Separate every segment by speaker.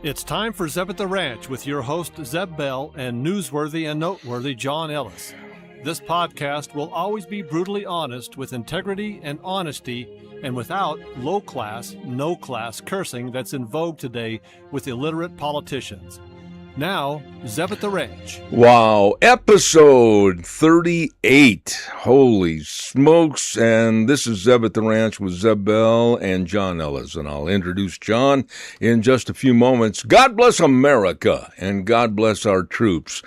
Speaker 1: It's time for Zeb at the Ranch with your host, Zeb Bell, and newsworthy and noteworthy John Ellis. This podcast will always be brutally honest with integrity and honesty and without low-class, no-class cursing that's in vogue today with illiterate politicians. Now, Zeb at the Ranch.
Speaker 2: Wow, episode 38. Holy smokes. And this is Zeb at the Ranch with Zeb Bell and John Ellis. And I'll introduce John in just a few moments. God bless America and God bless our troops.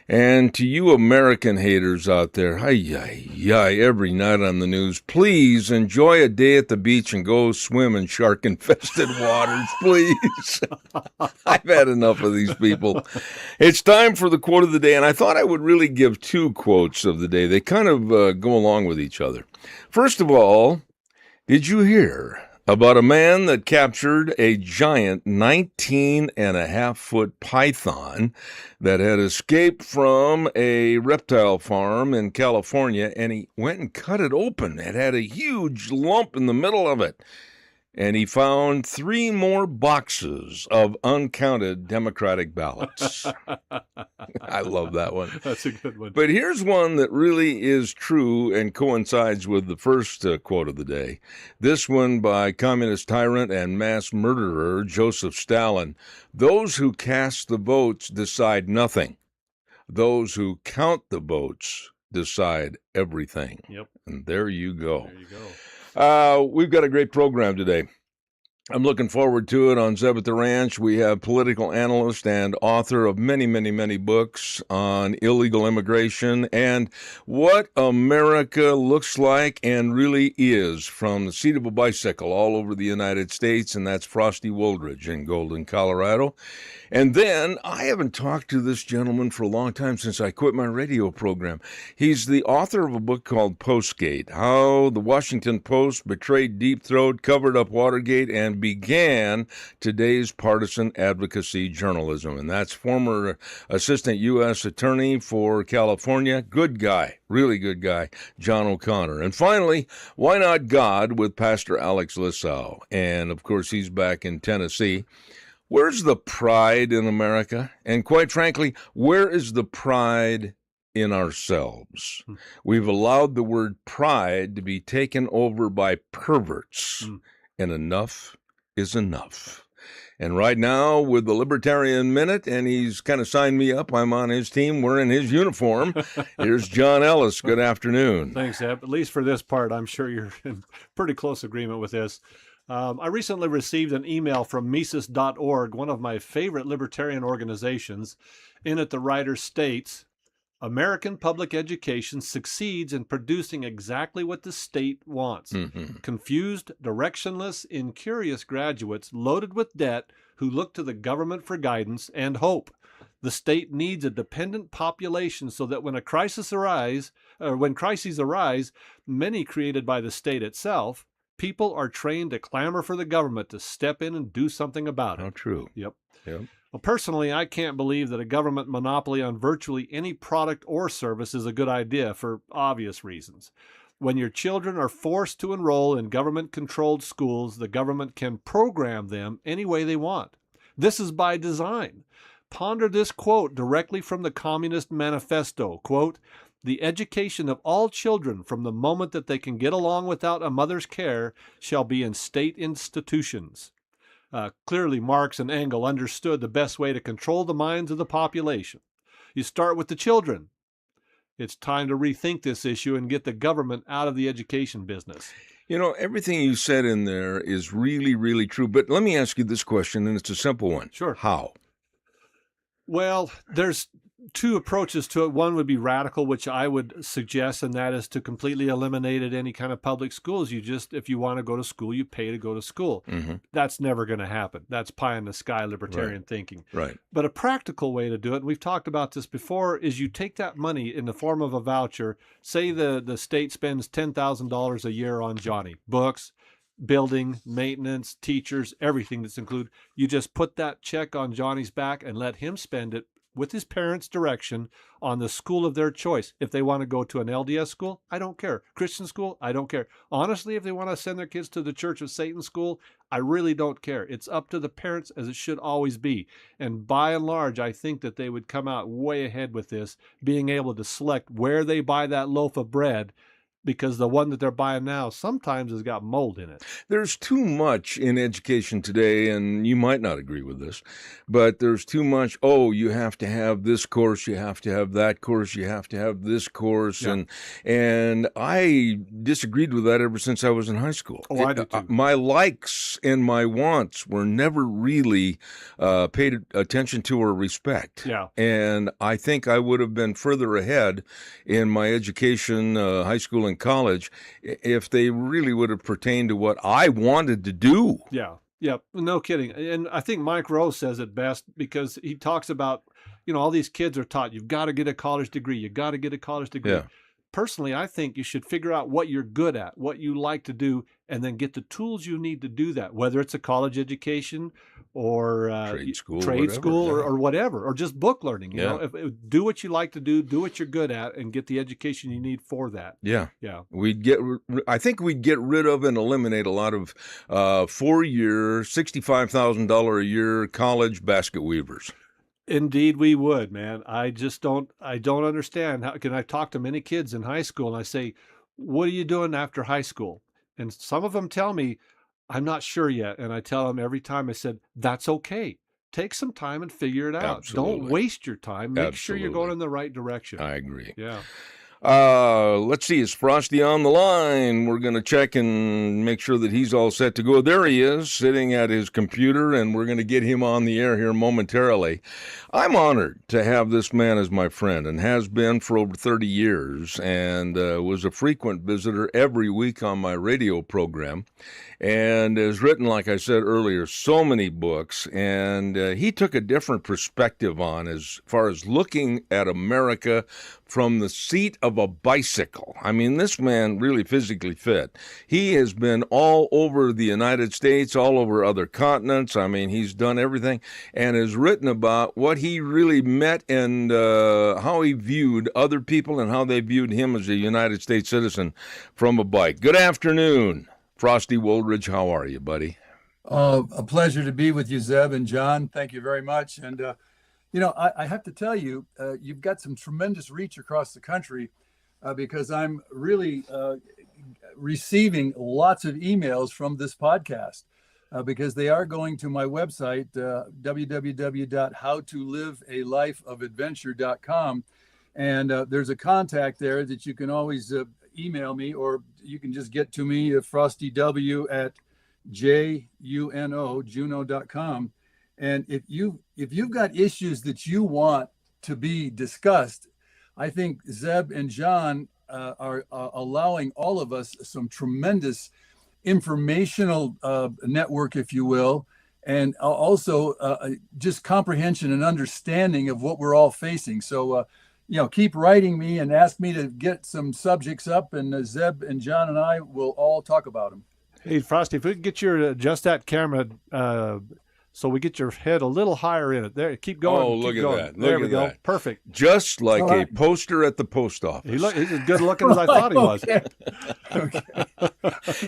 Speaker 2: And to you American haters out there, every night on the news, please enjoy a day at the beach and go swim in shark-infested waters, please. I've had enough of these people. It's time for the quote of the day, and I thought I would really give two quotes of the day. They kind of go along with each other. First of all, did you hear about a man that captured a giant 19.5-foot python that had escaped from a reptile farm in California, and he went and cut it open. It had a huge lump in the middle of it. And he found 3 more boxes of uncounted Democratic ballots. I love that one.
Speaker 1: That's a good one.
Speaker 2: But here's one that really is true and coincides with the first quote of the day. This one by communist tyrant and mass murderer Joseph Stalin. Those who cast the votes decide nothing. Those who count the votes decide everything.
Speaker 1: Yep.
Speaker 2: And there you go.
Speaker 1: There you go.
Speaker 2: We've got a great program today. I'm looking forward to it on Zeb at the Ranch. We have political analyst and author of many, many, many books on illegal immigration and what America looks like and really is from the seat of a bicycle all over the United States, and that's Frosty Wooldridge in Golden, Colorado. And then, I haven't talked to this gentleman for a long time since I quit my radio program. He's the author of a book called Postgate, How the Washington Post Betrayed Deep Throat, Covered Up Watergate, and Began Today's Partisan Advocacy Journalism. And that's former Assistant U.S. Attorney for California. Good guy, really good guy, John O'Connor. And finally, Why Not God with Pastor Alex Lissow. And, of course, he's back in Tennessee. Where's the pride in America? And quite frankly, where is the pride in ourselves? We've allowed the word pride to be taken over by perverts, and enough is enough. And right now, with the Libertarian Minute, and he's kind of signed me up, I'm on his team, wearing his uniform. Here's John Ellis. Good afternoon.
Speaker 1: Thanks, Eb. At least for this part, I'm sure you're in pretty close agreement with this. I recently received an email from Mises.org, one of my favorite libertarian organizations. In it, the writer states, American public education succeeds in producing exactly what the state wants. Confused, directionless, incurious graduates loaded with debt who look to the government for guidance and hope. The state needs a dependent population so that when crises arise, many created by the state itself, people are trained to clamor for the government to step in and do something about it.
Speaker 2: How true.
Speaker 1: Yep. Well, personally, I can't believe that a government monopoly on virtually any product or service is a good idea for obvious reasons. When your children are forced to enroll in government-controlled schools, the government can program them any way they want. This is by design. Ponder this quote directly from the Communist Manifesto, quote, the education of all children from the moment that they can get along without a mother's care shall be in state institutions. Clearly, Marx and Engels understood the best way to control the minds of the population. You start with the children. It's time to rethink this issue and get the government out of the education business.
Speaker 2: You know, everything you said in there is really, really true. But let me ask you this question, and it's a simple one.
Speaker 1: Sure.
Speaker 2: How?
Speaker 1: Well, there's 2 approaches to it. One would be radical, which I would suggest, and that is to completely eliminate any kind of public schools. If you want to go to school, you pay to go to school. That's never going to happen. That's pie in the sky libertarian thinking.
Speaker 2: Right.
Speaker 1: But a practical way to do it, and we've talked about this before, is you take that money in the form of a voucher. Say the state spends $10,000 a year on Johnny. Books, building, maintenance, teachers, everything that's included. You just put that check on Johnny's back and let him spend it with his parents' direction on the school of their choice. If they want to go to an LDS school, I don't care. Christian school, I don't care. Honestly, if they want to send their kids to the Church of Satan school, I really don't care. It's up to the parents, as it should always be. And by and large, I think that they would come out way ahead with this, being able to select where they buy that loaf of bread, because the one that they're buying now sometimes has got mold in it.
Speaker 2: There's too much in education today, and you might not agree with this, but there's too much, you have to have this course, you have to have that course, you have to have this course,
Speaker 1: Yeah.
Speaker 2: and I disagreed with that ever since I was in high school.
Speaker 1: Oh, I do too.
Speaker 2: My likes and my wants were never really paid attention to or respect.
Speaker 1: Yeah.
Speaker 2: And I think I would have been further ahead in my education, high school and college, if they really would have pertained to what I wanted to do.
Speaker 1: Yeah. Yeah. No kidding. And I think Mike Rowe says it best, because he talks about, all these kids are taught, you've got to get a college degree. You got to get a college degree.
Speaker 2: Yeah.
Speaker 1: Personally, I think you should figure out what you're good at, what you like to do, and then get the tools you need to do that, whether it's a college education or
Speaker 2: trade school,
Speaker 1: or whatever, or just book learning. You
Speaker 2: Yeah.
Speaker 1: know, do what you like to do what you're good at, and get the education you need for that.
Speaker 2: Yeah.
Speaker 1: Yeah.
Speaker 2: I think we'd get rid of and eliminate a lot of 4-year, $65,000 a year college basket weavers.
Speaker 1: Indeed, we would, man. I don't understand how can I talk to many kids in high school and I say, what are you doing after high school? And some of them tell me, I'm not sure yet. And I tell them every time, I said, that's okay. Take some time and figure it out.
Speaker 2: Absolutely.
Speaker 1: Don't waste your time. Make sure you're going
Speaker 2: Absolutely.
Speaker 1: in the right direction.
Speaker 2: I agree.
Speaker 1: Yeah.
Speaker 2: Let's see, is Frosty on the line? We're going to check and make sure that he's all set to go. There he is, sitting at his computer, and we're going to get him on the air here momentarily. I'm honored to have this man as my friend, and has been for over 30 years, and was a frequent visitor every week on my radio program, and has written, like I said earlier, so many books, and he took a different perspective on as far as looking at America from the seat of a bicycle. I mean, this man really physically fit. He has been all over the United States, all over other continents. I mean, he's done everything, and has written about what he really met and how he viewed other people and how they viewed him as a United States citizen from a bike. Good afternoon, Frosty Wooldridge. How are you, buddy?
Speaker 3: A pleasure to be with you, Zeb and John. Thank you very much. And, I have to tell you, you've got some tremendous reach across the country because I'm really receiving lots of emails from this podcast because they are going to my website, www.howtolivaalifeofadventure.com. And there's a contact there that you can always email me, or you can just get to me, frostyw@juno.com. And if you've got issues that you want to be discussed, I think Zeb and John are allowing all of us some tremendous informational network, if you will, and also just comprehension and understanding of what we're all facing. So, keep writing me and ask me to get some subjects up, and Zeb and John and I will all talk about them.
Speaker 1: Hey, Frosty, if we could get your adjust that camera so we get your head a little higher in it. There, keep going.
Speaker 2: Oh, look
Speaker 1: keep
Speaker 2: at
Speaker 1: going.
Speaker 2: that.
Speaker 1: There
Speaker 2: Look
Speaker 1: we
Speaker 2: at
Speaker 1: go.
Speaker 2: that.
Speaker 1: Perfect.
Speaker 2: Just like
Speaker 3: All right.
Speaker 2: a poster at the post office.
Speaker 1: He's as good looking as I thought he was.
Speaker 3: Okay.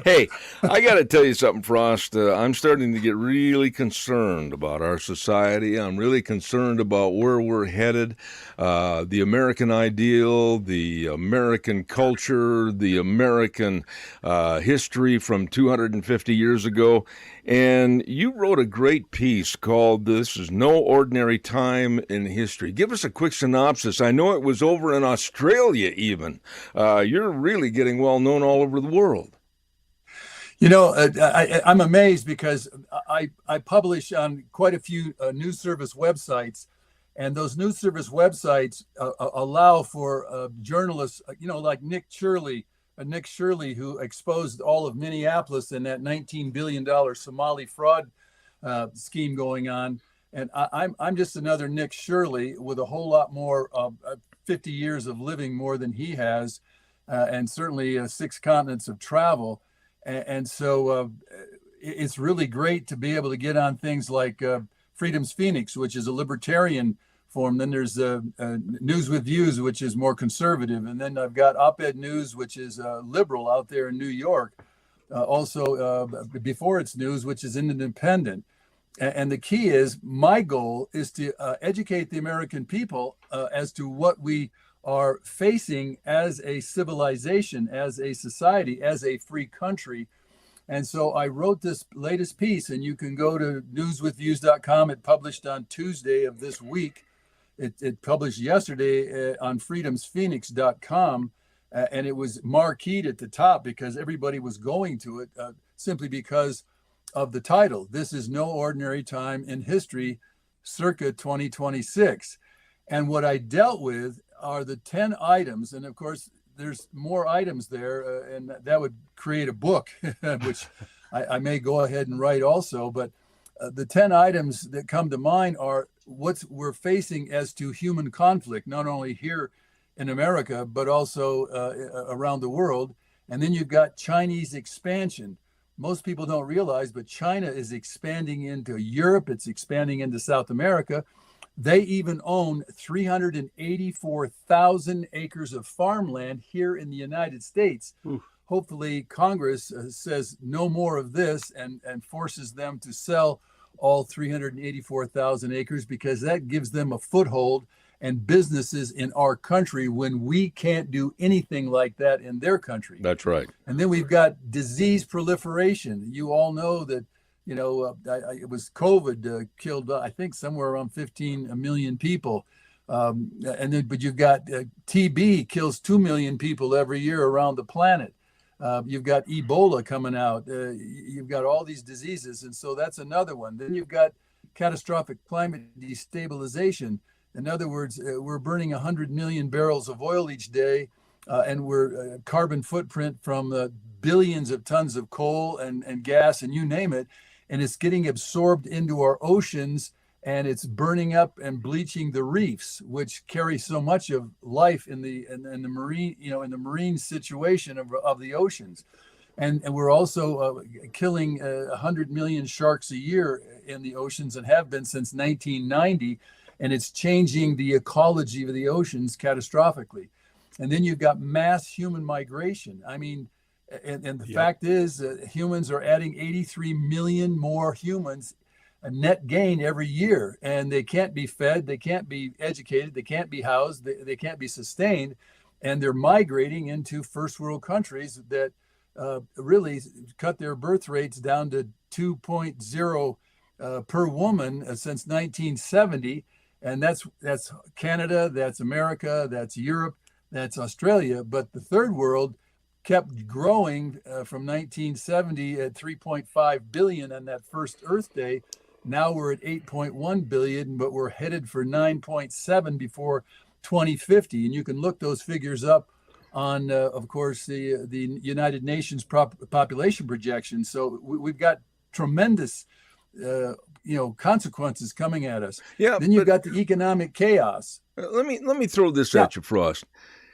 Speaker 2: Hey, I got to tell you something, Frost. I'm starting to get really concerned about our society. I'm really concerned about where we're headed, the American ideal, the American culture, the American history from 250 years ago. And you wrote a great piece called This Is No Ordinary Time in History. Give us a quick synopsis. I know it was over in Australia even. You're really getting well known all over the world.
Speaker 3: I'm amazed because I publish on quite a few news service websites, and those news service websites allow for journalists, like Nick Shirley, who exposed all of Minneapolis and that $19 billion Somali fraud scheme going on. And I'm just another Nick Shirley with a whole lot more 50 years of living more than he has, and certainly 6 continents of travel. And so it's really great to be able to get on things like Freedom's Phoenix, which is a libertarian form. Then there's News with Views, which is more conservative. And then I've got Op-Ed News, which is liberal out there in New York. Also, Before It's News, which is independent. And the key is, my goal is to educate the American people as to what we are facing as a civilization, as a society, as a free country. And so I wrote this latest piece, and you can go to newswithviews.com. It published on Tuesday of this week. It published yesterday on freedomsphoenix.com, and it was marqueed at the top because everybody was going to it simply because of the title. This is no ordinary time in history, circa 2026. And what I dealt with are the 10 items. And of course, there's more items there, and that would create a book, which I may go ahead and write also. But the 10 items that come to mind are what we're facing as to human conflict, not only here in America, but also around the world. And then you've got Chinese expansion. Most people don't realize, but China is expanding into Europe. It's expanding into South America. They even own 384,000 acres of farmland here in the United States. Ooh. Hopefully Congress says no more of this and forces them to sell all 384,000 acres, because that gives them a foothold and businesses in our country when we can't do anything like that in their country.
Speaker 2: That's right.
Speaker 3: And then we've got disease proliferation. You all know that, it was COVID killed, I think, somewhere around 15 million people. But you've got TB kills 2 million people every year around the planet. You've got Ebola coming out. You've got all these diseases. And so that's another one. Then you've got catastrophic climate destabilization. In other words, we're burning 100 million barrels of oil each day, and we're carbon footprint from billions of tons of coal and gas and you name it. And it's getting absorbed into our oceans, and it's burning up and bleaching the reefs, which carry so much of life in the marine, in the marine situation of the oceans. And we're also killing 100 million sharks a year in the oceans, and have been since 1990. And it's changing the ecology of the oceans catastrophically. And then you've got mass human migration. I mean, and the fact is, humans are adding 83 million more humans, a net gain every year, and they can't be fed, they can't be educated, they can't be housed, they can't be sustained, and they're migrating into first world countries that really cut their birth rates down to 2.0 per woman since 1970. And that's Canada, that's America, that's Europe, that's Australia. But the third world kept growing from 1970 at 3.5 billion on that first Earth Day. Now we're at 8.1 billion, but we're headed for 9.7 before 2050. And you can look those figures up on, of course, the United Nations population projections. So we've got tremendous consequences coming at us. Yeah. Then you've got the economic chaos.
Speaker 2: Let me throw this at you, Frost.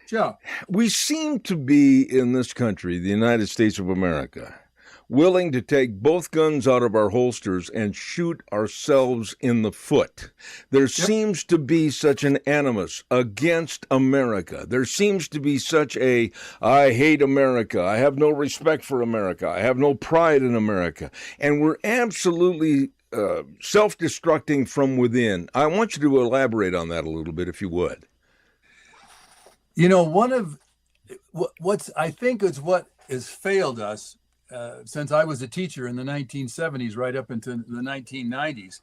Speaker 3: Sure.
Speaker 2: We seem to be in this country, the United States of America, willing to take both guns out of our holsters and shoot ourselves in the foot. There seems to be such an animus against America. There seems to be such a, I hate America, I have no respect for America, I have no pride in America. And we're absolutely self-destructing from within. I want you to elaborate on that a little bit, if you would.
Speaker 3: One of what's I think is what has failed us since I was a teacher in the 1970s right up into the 1990s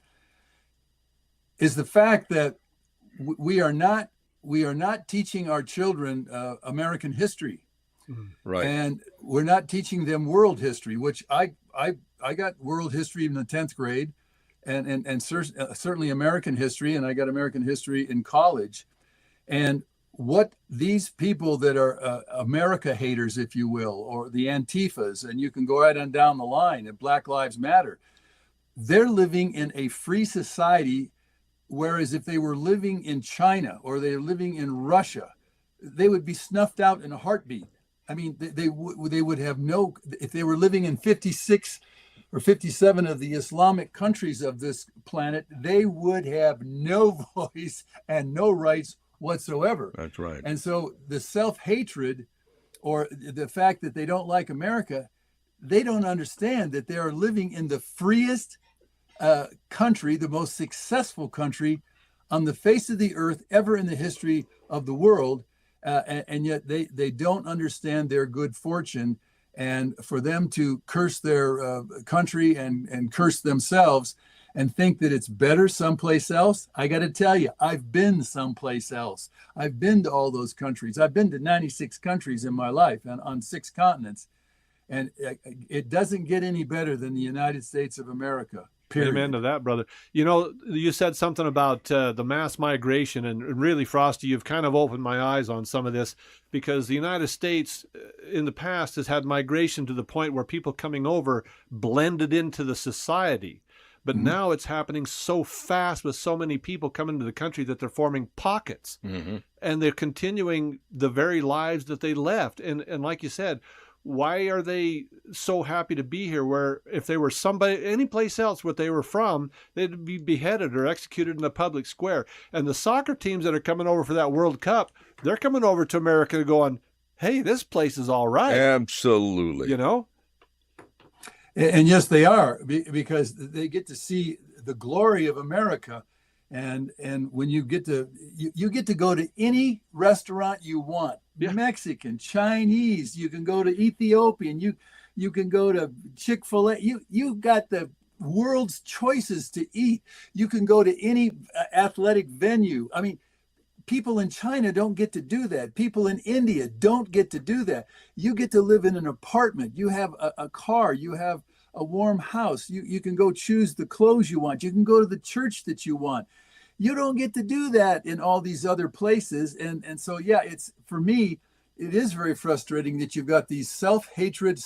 Speaker 3: is the fact that we are not teaching our children American history.
Speaker 2: Right.
Speaker 3: And we're not teaching them world history, which I got world history in the 10th grade and certainly American history, and I got American history in college. And what these people that are America haters, if you will, or the Antifas, and you can go right on down the line, and Black Lives Matter, they're living in a free society, whereas if they were living in China or they're living in Russia, they would be snuffed out in a heartbeat. I mean, they would have no, if they were living in 56 or 57 of the Islamic countries of this planet, they would have no voice and no rights whatsoever.
Speaker 2: That's right.
Speaker 3: And so the self-hatred, or the fact that they don't like America, they don't understand that they are living in the freest country, the most successful country on the face of the earth ever in the history of the world. And yet they don't understand their good fortune. And for them to curse their country and curse themselves and think that it's better someplace else, I got to tell you, I've been someplace else. I've been to all those countries. I've been to 96 countries in my life and on 6 continents. And it doesn't get any better than the United States of America. Period.
Speaker 1: Amen to that, brother. You know, you said something about the mass migration, and really, Frosty, you've kind of opened my eyes on some of this, because the United States in the past has had migration to the point where people coming over blended into the society. But now it's happening so fast with so many people coming to the country that they're forming pockets, and they're continuing the very lives that they left. And like you said, why are they so happy to be here, where if they were somebody any place else where they were from, they'd be beheaded or executed in the public square? And the soccer teams that are coming over for that World Cup, they're coming over to America going, hey, this place is all right.
Speaker 2: Absolutely.
Speaker 1: You know?
Speaker 3: And yes, they are, because they get to see the glory of America. And when you get to go to any restaurant you want, Mexican, Chinese, you can go to Ethiopian, you can go to Chick-fil-A. You've got the world's choices to eat. You can go to any athletic venue. I mean, people in China don't get to do that. People in India don't get to do that. You get to live in an apartment. You have a car. You have a warm house. You can go choose the clothes you want. You can go to the church that you want. You don't get to do that in all these other places. And so, yeah, it's, for me, it is very frustrating that you've got these self-hatred,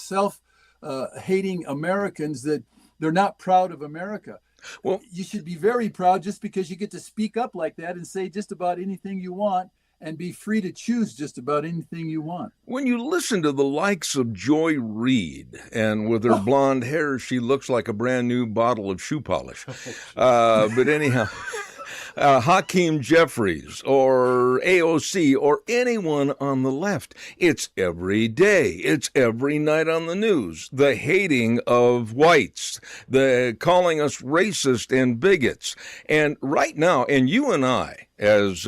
Speaker 3: hating Americans that they're not proud of America. Well, you should be very proud just because you get to speak up like that and say just about anything you want and be free to choose just about anything you want.
Speaker 2: When you listen to the likes of Joy Reid, and with her blonde hair, she looks like a brand new bottle of shoe polish. But anyhow... Hakeem Jeffries or AOC or anyone on the left. It's every day. It's every night on the news. The hating of whites, the calling us racist and bigots. And right now, and you and I, as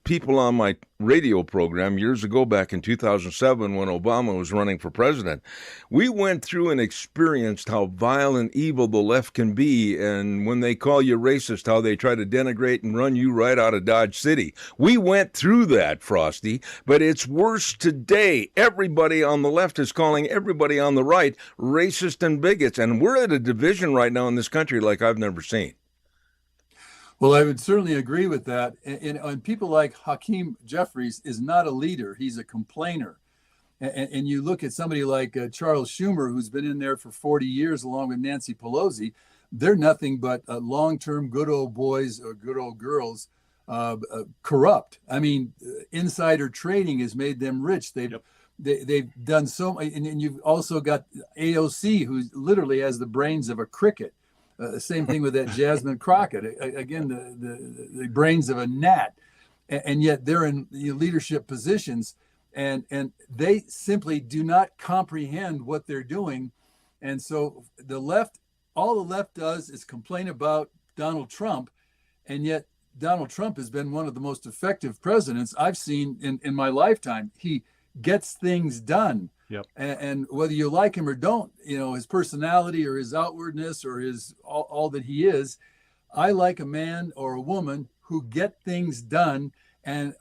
Speaker 2: people on my radio program years ago, back in 2007 when Obama was running for president, we went through and experienced how vile and evil the left can be, and when they call you racist, how they try to denigrate and run you right out of Dodge City. We went through that, Frosty, but it's worse today. Everybody on the left is calling everybody on the right racist and bigots, and we're at a division right now in this country like I've never seen.
Speaker 3: Well, I would certainly agree with that. And people like Hakeem Jeffries is not a leader. He's a complainer. And you look at somebody like Charles Schumer, who's been in there for 40 years along with Nancy Pelosi. They're nothing but long-term good old boys or good old girls, corrupt. I mean, insider trading has made them rich. They've done so much. And you've also got AOC, who literally has the brains of a cricket. Same thing with that Jasmine Crockett. Again, the brains of a gnat, and yet they're in leadership positions, and they simply do not comprehend what they're doing. And so the left, all the left does is complain about Donald Trump, and yet Donald Trump has been one of the most effective presidents I've seen in my lifetime. He gets things done.
Speaker 1: Yep.
Speaker 3: And whether you like him or don't, his personality or his outwardness or his all that he is, I like a man or a woman who get things done and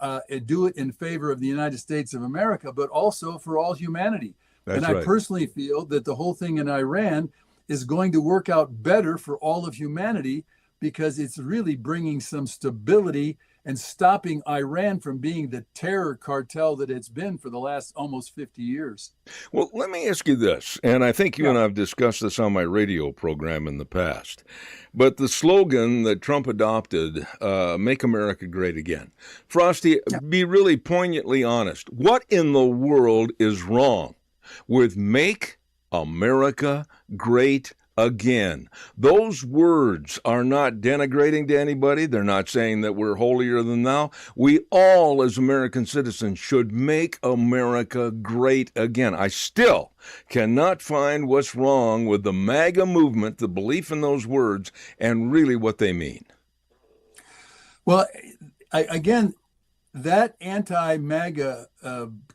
Speaker 3: do it in favor of the United States of America, but also for all humanity.
Speaker 2: That's
Speaker 3: and
Speaker 2: right.
Speaker 3: I personally feel that the whole thing in Iran is going to work out better for all of humanity, because it's really bringing some stability and stopping Iran from being the terror cartel that it's been for the last almost 50 years.
Speaker 2: Well, let me ask you this, and I think you and I have discussed this on my radio program in the past, but the slogan that Trump adopted, Make America Great Again. Frosty, be really poignantly honest. What in the world is wrong with Make America Great again. Those words are not denigrating to anybody. They're not saying that we're holier than thou. We all, as American citizens, should make America great again. I still cannot find what's wrong with the MAGA movement, the belief in those words, and really what they mean.
Speaker 3: Well, again, that anti-MAGA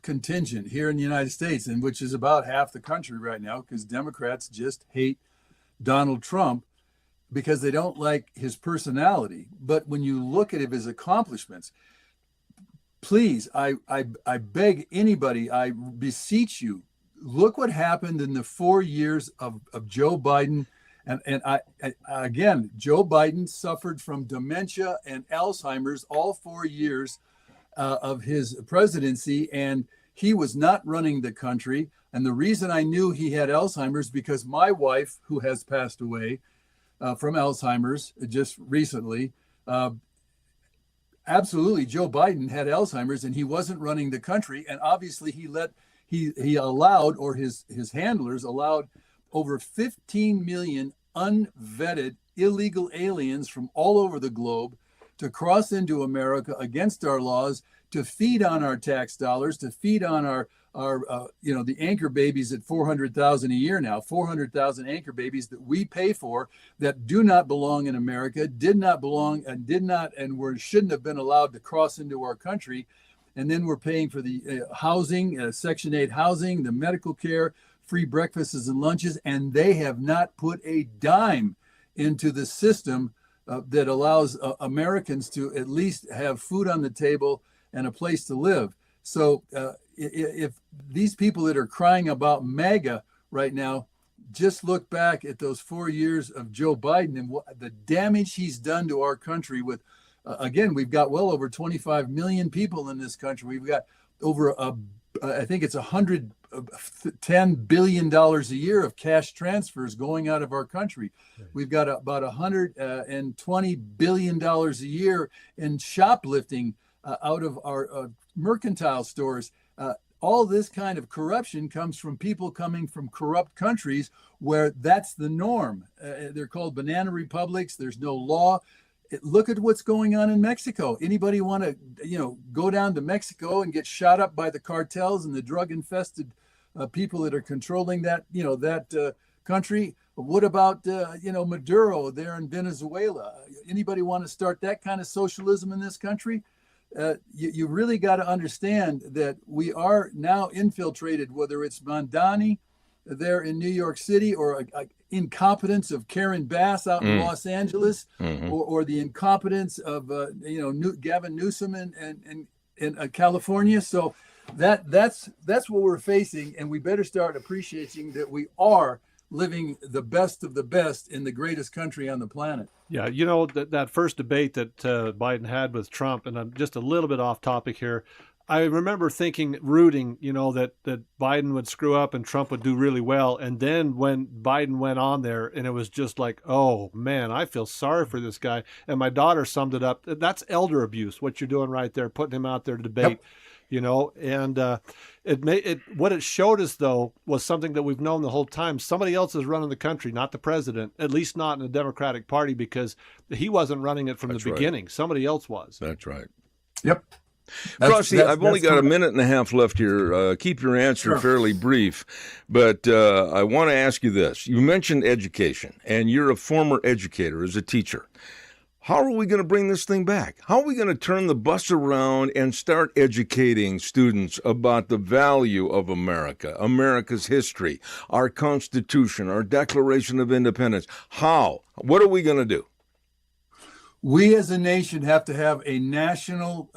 Speaker 3: contingent here in the United States, and which is about half the country right now, because Democrats just hate Donald Trump because they don't like his personality. But when you look at his accomplishments, please, I beg anybody, I beseech you, look what happened in the 4 years of Joe Biden. And again, Joe Biden suffered from dementia and Alzheimer's all 4 years of his presidency, and he was not running the country. And the reason I knew he had Alzheimer's because my wife, who has passed away from Alzheimer's just recently, absolutely, Joe Biden had Alzheimer's and he wasn't running the country. And obviously he allowed, or his handlers allowed, over 15 million unvetted illegal aliens from all over the globe to cross into America against our laws, to feed on our tax dollars, to feed on our the anchor babies at 400,000 a year now, 400,000 anchor babies that we pay for, that do not belong in America, did not belong and shouldn't have been allowed to cross into our country. And then we're paying for the housing, Section 8 housing, the medical care, free breakfasts and lunches, and they have not put a dime into the system that allows Americans to at least have food on the table and a place to live. So if these people that are crying about MAGA right now just look back at those 4 years of Joe Biden and the damage he's done to our country with, again, we've got well over 25 million people in this country. We've got over, I think it's $110 billion a year of cash transfers going out of our country. We've got about $120 billion a year in shoplifting out of our mercantile stores. All this kind of corruption comes from people coming from corrupt countries where that's the norm. They're called banana republics. There's no law. Look at what's going on in Mexico. Anybody want to, go down to Mexico and get shot up by the cartels and the drug-infested people that are controlling that, that country? What about, Maduro there in Venezuela? Anybody want to start that kind of socialism in this country? You really got to understand that we are now infiltrated, whether it's Mondani there in New York City, or incompetence of Karen Bass out in Los Angeles, or the incompetence of Gavin Newsom in California. So that's what we're facing, and we better start appreciating that we are living the best of the best in the greatest country on the planet.
Speaker 1: Yeah, that first debate that Biden had with Trump, and I'm just a little bit off topic here. I remember rooting, that Biden would screw up and Trump would do really well. And then when Biden went on there, and it was just like, oh man, I feel sorry for this guy. And my daughter summed it up. That's elder abuse, what you're doing right there, putting him out there to debate. Yep. And what it showed us, though, was something that we've known the whole time. Somebody else is running the country, not the president, at least not in the Democratic Party, because he wasn't running it from the beginning. Somebody else was.
Speaker 2: That's right.
Speaker 3: Yep.
Speaker 2: Frosty, I've only got a minute and a half left here. Keep your answer fairly brief, but I want to ask you this. You mentioned education, and you're a former educator as a teacher. How are we going to bring this thing back? How are we going to turn the bus around and start educating students about the value of America, America's history, our Constitution, our Declaration of Independence? How? What are we going to do?
Speaker 3: We as a nation have to have a national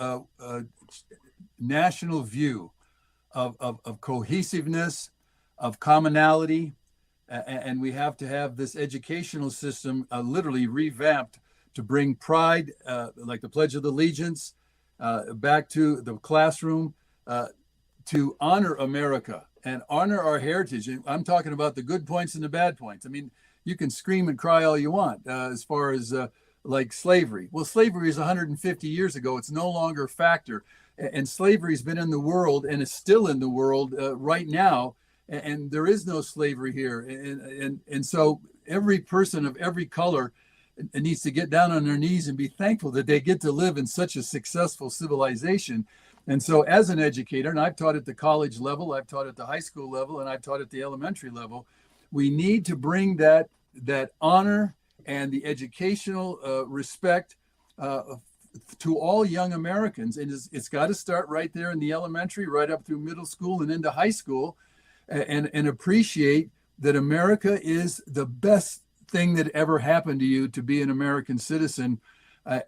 Speaker 3: view of cohesiveness, of commonality, and we have to have this educational system literally revamped to bring pride, like the Pledge of Allegiance, back to the classroom, to honor America and honor our heritage. And I'm talking about the good points and the bad points. I mean, you can scream and cry all you want as far as like slavery. Well, slavery is 150 years ago. It's no longer a factor. And slavery's been in the world and is still in the world right now. And there is no slavery here. And so every person of every color needs to get down on their knees and be thankful that they get to live in such a successful civilization. And so as an educator, and I've taught at the college level, I've taught at the high school level, and I've taught at the elementary level, we need to bring that honor and the educational respect to all young Americans. And it's got to start right there in the elementary, right up through middle school and into high school, and appreciate that America is the best thing that ever happened to you to be an American citizen.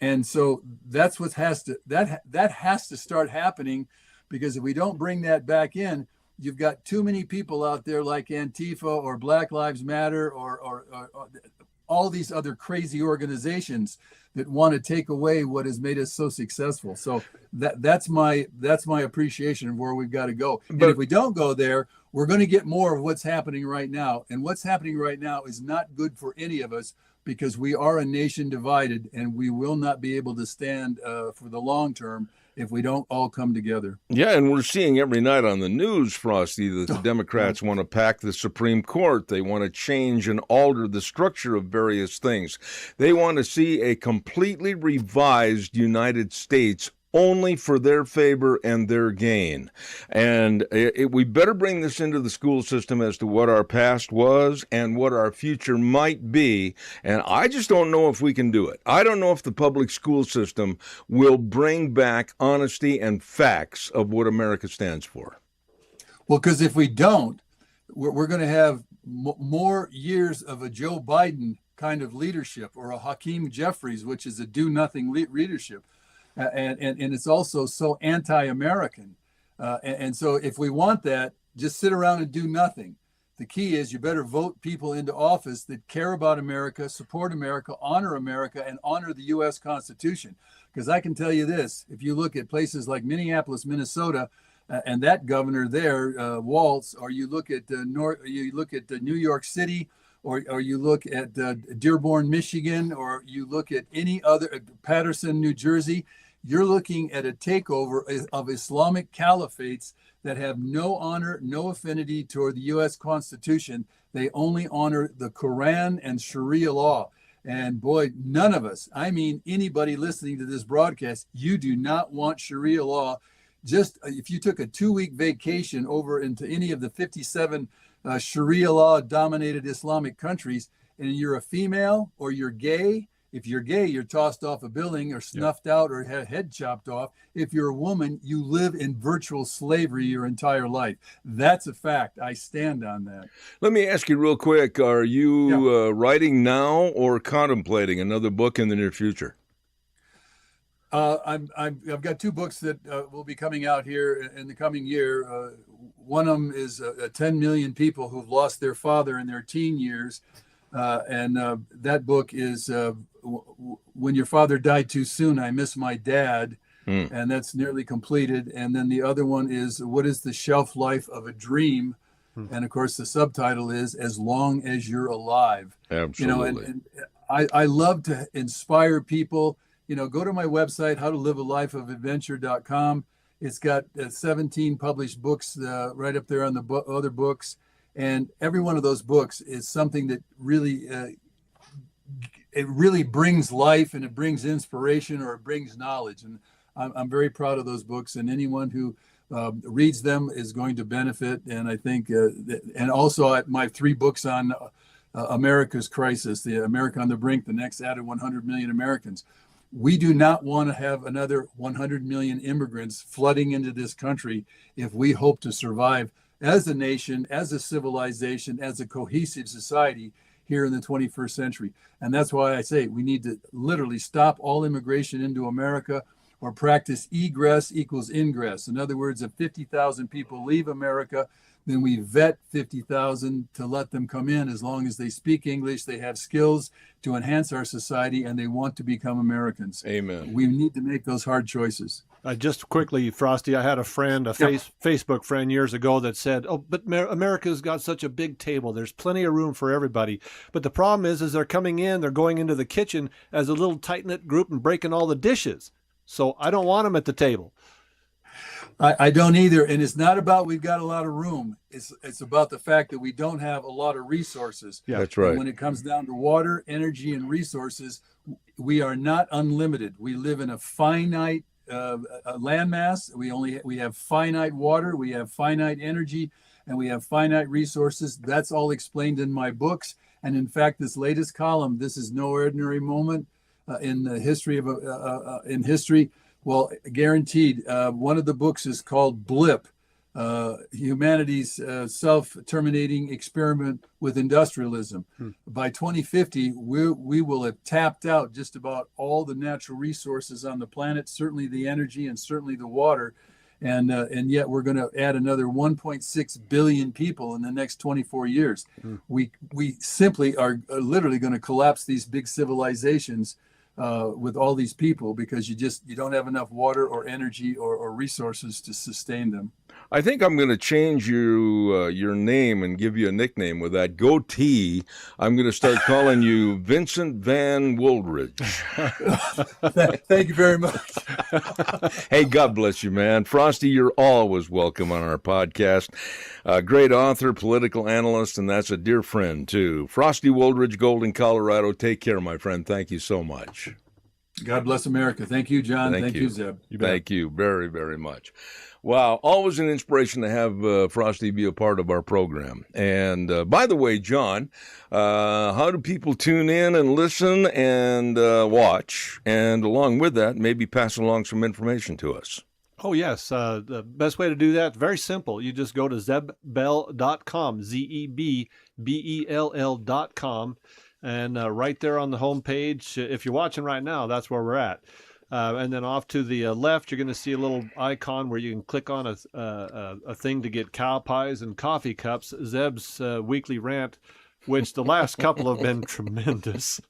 Speaker 3: And so that's what has to start happening, because if we don't bring that back in, you've got too many people out there like Antifa or Black Lives Matter or all these other crazy organizations that want to take away what has made us so successful. So that's my appreciation of where we've got to go. And if we don't go there, we're going to get more of what's happening right now. And what's happening right now is not good for any of us, because we are a nation divided, and we will not be able to stand for the long term if we don't all come together.
Speaker 2: Yeah, and we're seeing every night on the news, Frosty, that the Democrats want to pack the Supreme Court. They want to change and alter the structure of various things. They want to see a completely revised United States only for their favor and their gain. And we better bring this into the school system as to what our past was and what our future might be. And I just don't know if we can do it. I don't know if the public school system will bring back honesty and facts of what America stands for.
Speaker 3: Well, because if we don't, we're going to have more years of a Joe Biden kind of leadership, or a Hakeem Jeffries, which is a do-nothing leadership. And it's also so anti-American. And so if we want that, just sit around and do nothing. The key is you better vote people into office that care about America, support America, and honor the U.S. Constitution. Because I can tell you this, if you look at places like Minneapolis, Minnesota, and that governor there, Waltz, or you look at New York City, or you look at Dearborn, Michigan, or you look at any other, Patterson, New Jersey, you're looking at a takeover of Islamic caliphates that have no honor, no affinity toward the U.S. Constitution. They only honor the Quran and Sharia law. And boy, none of us, I mean, anybody listening to this broadcast, you do not want Sharia law. Just if you took a 2-week vacation over into any of the 57 Sharia law dominated Islamic countries, and you're a female or you're gay, if you're gay, you're tossed off a building or snuffed out or had head chopped off. If you're a woman, you live in virtual slavery your entire life. That's a fact. I stand on that.
Speaker 2: Let me ask you real quick. Are you writing now or contemplating another book in the near future?
Speaker 3: I've got 2 books that will be coming out here in the coming year. One of them is 10 million people who've lost their father in their teen years. And that book is When Your Father Died Too Soon, I Miss My Dad. And that's nearly completed. And then the other one is What is the Shelf Life of a Dream? And of course, the subtitle is As Long as You're Alive.
Speaker 2: Absolutely.
Speaker 3: And I love to inspire people. Go to my website, howtolivealifeofadventure.com. It's got 17 published books right up there on the other books. And every one of those books is something that really, it really brings life, and it brings inspiration, or it brings knowledge. And I'm very proud of those books, and anyone who reads them is going to benefit. And I think, and also my 3 books on America's crisis, the America on the Brink, the next added 100 million Americans. We do not want to have another 100 million immigrants flooding into this country if we hope to survive as a nation, as a civilization, as a cohesive society here in the 21st century. And that's why I say we need to literally stop all immigration into America, or practice egress equals ingress. In other words, if 50,000 people leave America, then we vet 50,000 to let them come in, as long as they speak English, they have skills to enhance our society, and they want to become Americans.
Speaker 2: Amen.
Speaker 3: We need to make those hard choices.
Speaker 1: Just quickly, Frosty, I had a friend, Facebook friend years ago that said, oh, but America's got such a big table. There's plenty of room for everybody. But the problem is they're coming in, they're going into the kitchen as a little tight-knit group and breaking all the dishes. So I don't want them at the table.
Speaker 3: I don't either. And it's not about we've got a lot of room. It's about the fact that we don't have a lot of resources.
Speaker 1: Yeah.
Speaker 2: That's right.
Speaker 3: And when it comes down to water, energy, and resources, we are not unlimited. We live in a finite landmass. We have finite water, we have finite energy, and we have finite resources. That's all explained in my books. And in fact, this latest column, "This is no ordinary moment in the history of in history." Well, guaranteed. One of the books is called Blip, Humanity's Self-Terminating Experiment with Industrialism. By 2050, we will have tapped out just about all the natural resources on the planet, certainly the energy and certainly the water. And yet we're going to add another 1.6 billion people in the next 24 years. We simply are literally going to collapse these big civilizations with all these people because you don't have enough water or energy or resources to sustain them.
Speaker 2: I think I'm going to change your name and give you a nickname with that goatee. I'm going to start calling you Vincent Van Wooldridge.
Speaker 3: Thank you very much.
Speaker 2: Hey, God bless you, man. Frosty, you're always welcome on our podcast. Great author, political analyst, and that's a dear friend, too. Frosty Wooldridge, Golden, Colorado. Take care, my friend. Thank you so much.
Speaker 3: God bless America. Thank you, John. Thank you, Zeb.
Speaker 2: Thank you very, very much. Wow, always an inspiration to have Frosty be a part of our program. And by the way, John, how do people tune in and listen and watch? And along with that, maybe pass along some information to us.
Speaker 1: Oh, yes. The best way to do that, very simple. You just go to zebbell.com, ZEBBELL.com. And right there on the homepage, if you're watching right now, that's where we're at. And then off to the left, you're going to see a little icon where you can click on a thing to get cow pies and coffee cups. Zeb's weekly rant, which the last couple have been tremendous.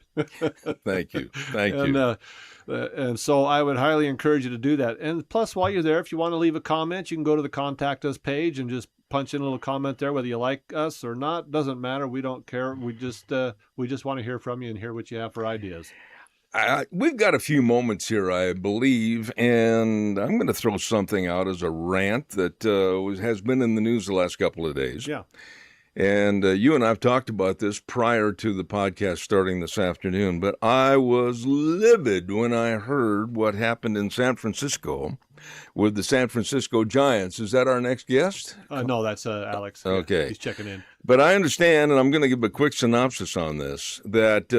Speaker 2: Thank you. Thank you.
Speaker 1: And so I would highly encourage you to do that. And plus, while you're there, if you want to leave a comment, you can go to the Contact Us page and just punch in a little comment there, whether you like us or not. Doesn't matter. We don't care. We just want to hear from you and hear what you have for ideas.
Speaker 2: We've got a few moments here, I believe, and I'm going to throw something out as a rant that has been in the news the last couple of days.
Speaker 1: Yeah.
Speaker 2: And you and I have talked about this prior to the podcast starting this afternoon, but I was livid when I heard what happened in San Francisco with the San Francisco Giants. Is that our next guest?
Speaker 1: No, that's Alex.
Speaker 2: Okay.
Speaker 1: Yeah, he's checking in.
Speaker 2: But I understand, and I'm going to give a quick synopsis on this, that,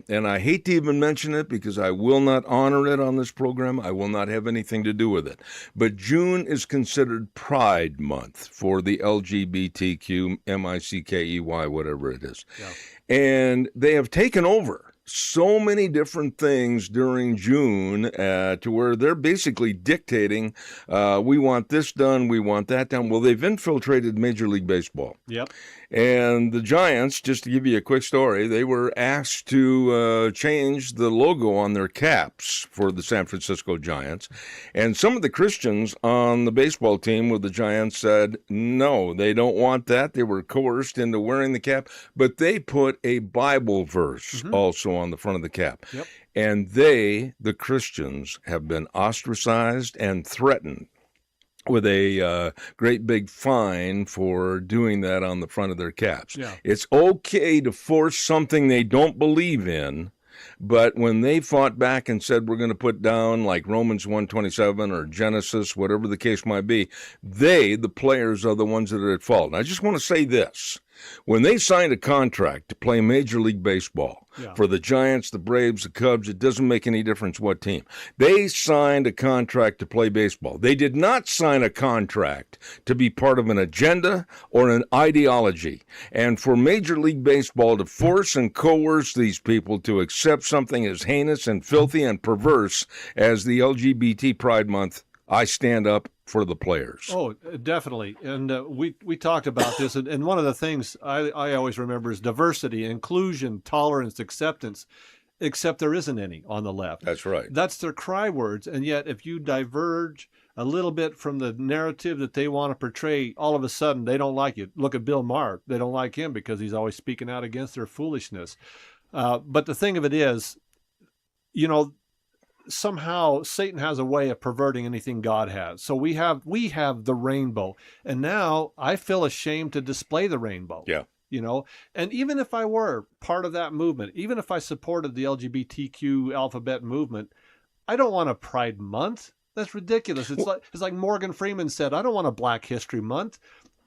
Speaker 2: and I hate to even mention it because I will not honor it on this program. I will not have anything to do with it. But June is considered Pride Month for the LGBTQ, MICKEY, whatever it is.
Speaker 1: Yeah.
Speaker 2: And they have taken over so many different things during June to where they're basically dictating, we want this done, we want that done. Well, they've infiltrated Major League Baseball.
Speaker 1: Yep.
Speaker 2: And the Giants, just to give you a quick story, they were asked to change the logo on their caps for the San Francisco Giants. And some of the Christians on the baseball team with the Giants said, no, they don't want that. They were coerced into wearing the cap, but they put a Bible verse also on the front of the cap.
Speaker 1: Yep.
Speaker 2: And they, the Christians, have been ostracized and threatened with a great big fine for doing that on the front of their caps.
Speaker 1: Yeah.
Speaker 2: It's okay to force something they don't believe in, but when they fought back and said we're going to put down like Romans 1:27 or Genesis, whatever the case might be, they, the players, are the ones that are at fault. And I just want to say this. When they signed a contract to play Major League Baseball for the Giants, the Braves, the Cubs, it doesn't make any difference what team. They signed a contract to play baseball. They did not sign a contract to be part of an agenda or an ideology. And for Major League Baseball to force and coerce these people to accept something as heinous and filthy and perverse as the LGBT Pride Month, I stand up for the players.
Speaker 1: Oh, definitely. And we talked about this. And one of the things I always remember is diversity, inclusion, tolerance, acceptance, except there isn't any on the left.
Speaker 2: That's right.
Speaker 1: That's their cry words. And yet if you diverge a little bit from the narrative that they want to portray, all of a sudden they don't like you. Look at Bill Maher. They don't like him because he's always speaking out against their foolishness. But the thing of it is, you know, somehow Satan has a way of perverting anything God has. So we have the rainbow, and now I feel ashamed to display the rainbow.
Speaker 2: Yeah.
Speaker 1: And even if I were part of that movement, even if I supported the LGBTQ alphabet movement, I don't want a Pride Month. That's ridiculous. It's like Morgan Freeman said, I don't want a Black History Month.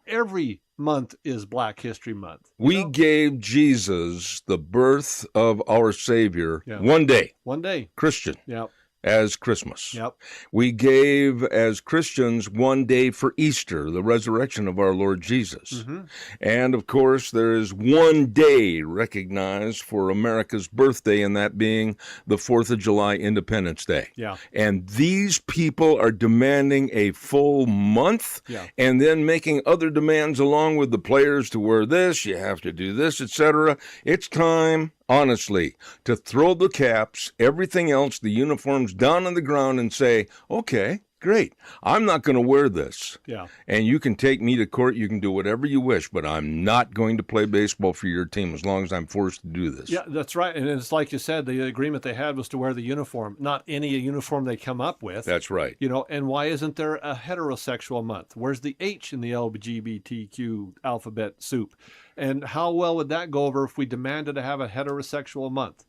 Speaker 1: Every month is Black History Month.
Speaker 2: We gave Jesus, the birth of our Savior, one day.
Speaker 1: One day.
Speaker 2: Christian.
Speaker 1: Yep.
Speaker 2: As Christmas.
Speaker 1: Yep.
Speaker 2: We gave, as Christians, one day for Easter, the resurrection of our Lord Jesus.
Speaker 1: Mm-hmm.
Speaker 2: And, of course, there is one day recognized for America's birthday, and that being the 4th of July, Independence Day.
Speaker 1: Yeah.
Speaker 2: And these people are demanding a full month, and then making other demands along with the players to wear this, you have to do this, etc. It's time, honestly, to throw the caps, everything else, the uniforms down on the ground and say, okay, great, I'm not going to wear this.
Speaker 1: Yeah.
Speaker 2: And you can take me to court, you can do whatever you wish, but I'm not going to play baseball for your team as long as I'm forced to do this.
Speaker 1: Yeah, that's right. And it's like you said, the agreement they had was to wear the uniform, not any uniform they come up with.
Speaker 2: That's right.
Speaker 1: And why isn't there a heterosexual month? Where's the H in the LGBTQ alphabet soup? And how well would that go over if we demanded to have a heterosexual month?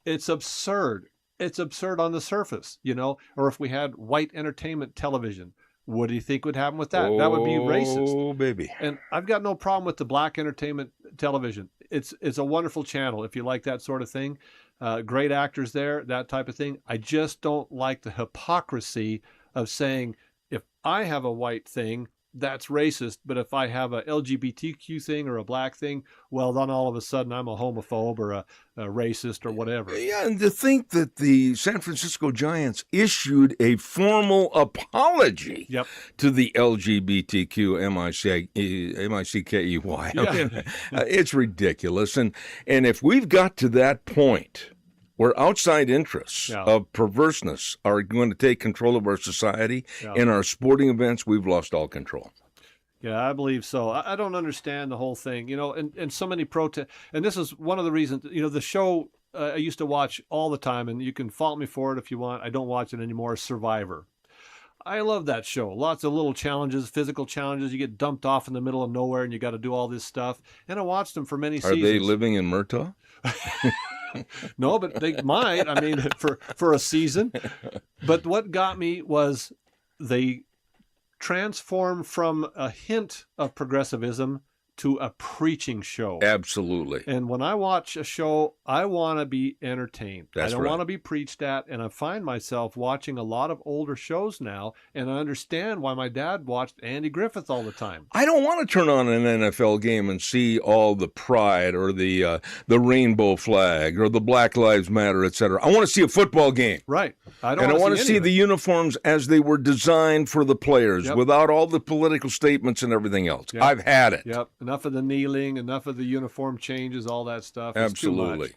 Speaker 1: It's absurd. It's absurd on the surface, or if we had white entertainment television, what do you think would happen with that? That would be racist.
Speaker 2: Oh, baby.
Speaker 1: And I've got no problem with the black entertainment television. It's a wonderful channel if you like that sort of thing. Great actors there, that type of thing. I just don't like the hypocrisy of saying, if I have a white thing, that's racist, but if I have a LGBTQ thing or a black thing, well, then all of a sudden I'm a homophobe or a racist or whatever.
Speaker 2: Yeah, and to think that the San Francisco Giants issued a formal apology to the LGBTQ MICKEY.
Speaker 1: Yeah.
Speaker 2: I mean, it's ridiculous. And if we've got to that point where outside interests of perverseness are going to take control of our society and our sporting events, we've lost all control.
Speaker 1: Yeah, I believe so. I don't understand the whole thing, and so many protests. And this is one of the reasons, the show I used to watch all the time, and you can fault me for it if you want. I don't watch it anymore, Survivor. I love that show. Lots of little challenges, physical challenges. You get dumped off in the middle of nowhere and you got to do all this stuff. And I watched them for many seasons.
Speaker 2: Are they living in Murtaugh?
Speaker 1: No, but they might. I mean, for a season. But what got me was they transformed from a hint of progressivism to a preaching show.
Speaker 2: Absolutely.
Speaker 1: And when I watch a show, I want to be entertained. I don't want to be preached at. And I find myself watching a lot of older shows now, and I understand why my dad watched Andy Griffith all the time.
Speaker 2: I don't want to turn on an NFL game and see all the pride or the rainbow flag or the Black Lives Matter, etc. I want to see a football game.
Speaker 1: Right. I
Speaker 2: want to see the uniforms as they were designed for the players, without all the political statements and everything else.
Speaker 1: Yep.
Speaker 2: I've had it.
Speaker 1: Yep. Enough of the kneeling, enough of the uniform changes, all that stuff. It's
Speaker 2: Absolutely.
Speaker 1: too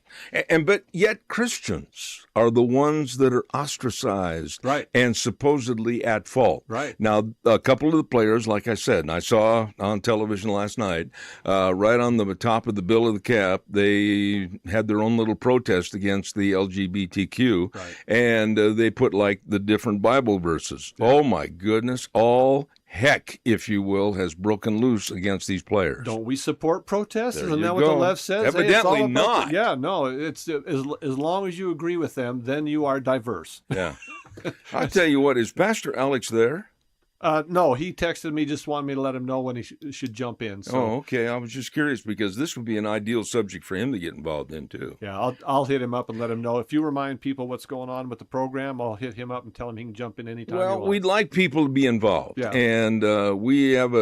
Speaker 1: much.
Speaker 2: But yet Christians are the ones that are ostracized and supposedly at fault.
Speaker 1: Right.
Speaker 2: Now, a couple of the players, like I said, and I saw on television last night, right on the top of the bill of the cap, they had their own little protest against the LGBTQ, and they put like the different Bible verses. Yeah. Oh my goodness, all heck, if you will, has broken loose against these players.
Speaker 1: Don't we support protests?
Speaker 2: There
Speaker 1: Isn't
Speaker 2: you
Speaker 1: that
Speaker 2: go.
Speaker 1: what the left says?
Speaker 2: Evidently
Speaker 1: hey, it's all
Speaker 2: not.
Speaker 1: Yeah, no, it's as long as you agree with them, then you are diverse.
Speaker 2: Yeah. I'll tell you what, is Pastor Alex there?
Speaker 1: No, he texted me, just wanted me to let him know when he should jump in. So.
Speaker 2: Oh, okay. I was just curious because this would be an ideal subject for him to get involved in, too.
Speaker 1: Yeah, I'll hit him up and let him know. If you remind people what's going on with the program, I'll hit him up and tell him he can jump in anytime he wants.
Speaker 2: We'd like people to be involved.
Speaker 1: Yeah.
Speaker 2: And we have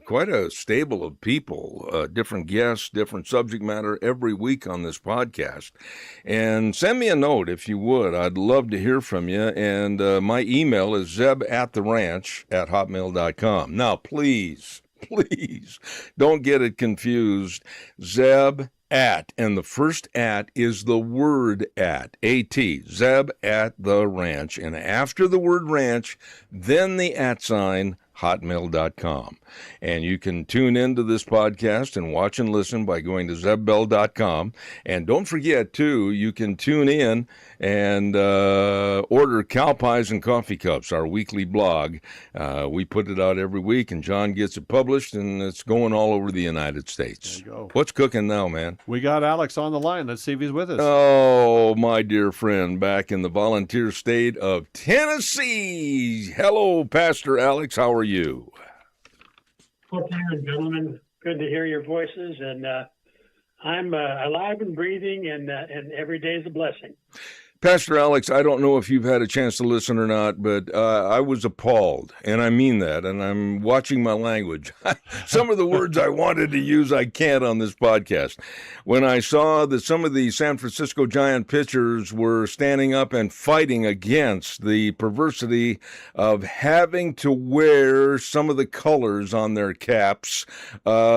Speaker 2: quite a stable of people, different guests, different subject matter every week on this podcast. And send me a note if you would. I'd love to hear from you. And my email is zebattheranch@hotmail.com. Now, please don't get it confused. Zeb at, and the first at is the word at, A-T, Zeb at the ranch. And after the word ranch, then the @ sign, hotmail.com. And you can tune into this podcast and watch and listen by going to zebbell.com. And don't forget, too, you can tune in and order Cow Pies and Coffee Cups, our weekly blog. We put it out every week, and John gets it published, and it's going all over the United States.
Speaker 1: There you go.
Speaker 2: What's cooking now, man?
Speaker 1: We got Alex on the line. Let's see if he's with us.
Speaker 2: Oh, my dear friend, back in the volunteer state of Tennessee. Hello, Pastor Alex. How are you?
Speaker 4: Okay, gentlemen, good to hear your voices, and I'm alive and breathing, and every day is a blessing.
Speaker 2: Pastor Alex, I don't know if you've had a chance to listen or not, but I was appalled, and I mean that, and I'm watching my language. Some of the words I wanted to use, I can't on this podcast. When I saw that some of the San Francisco Giant pitchers were standing up and fighting against the perversity of having to wear some of the colors on their caps,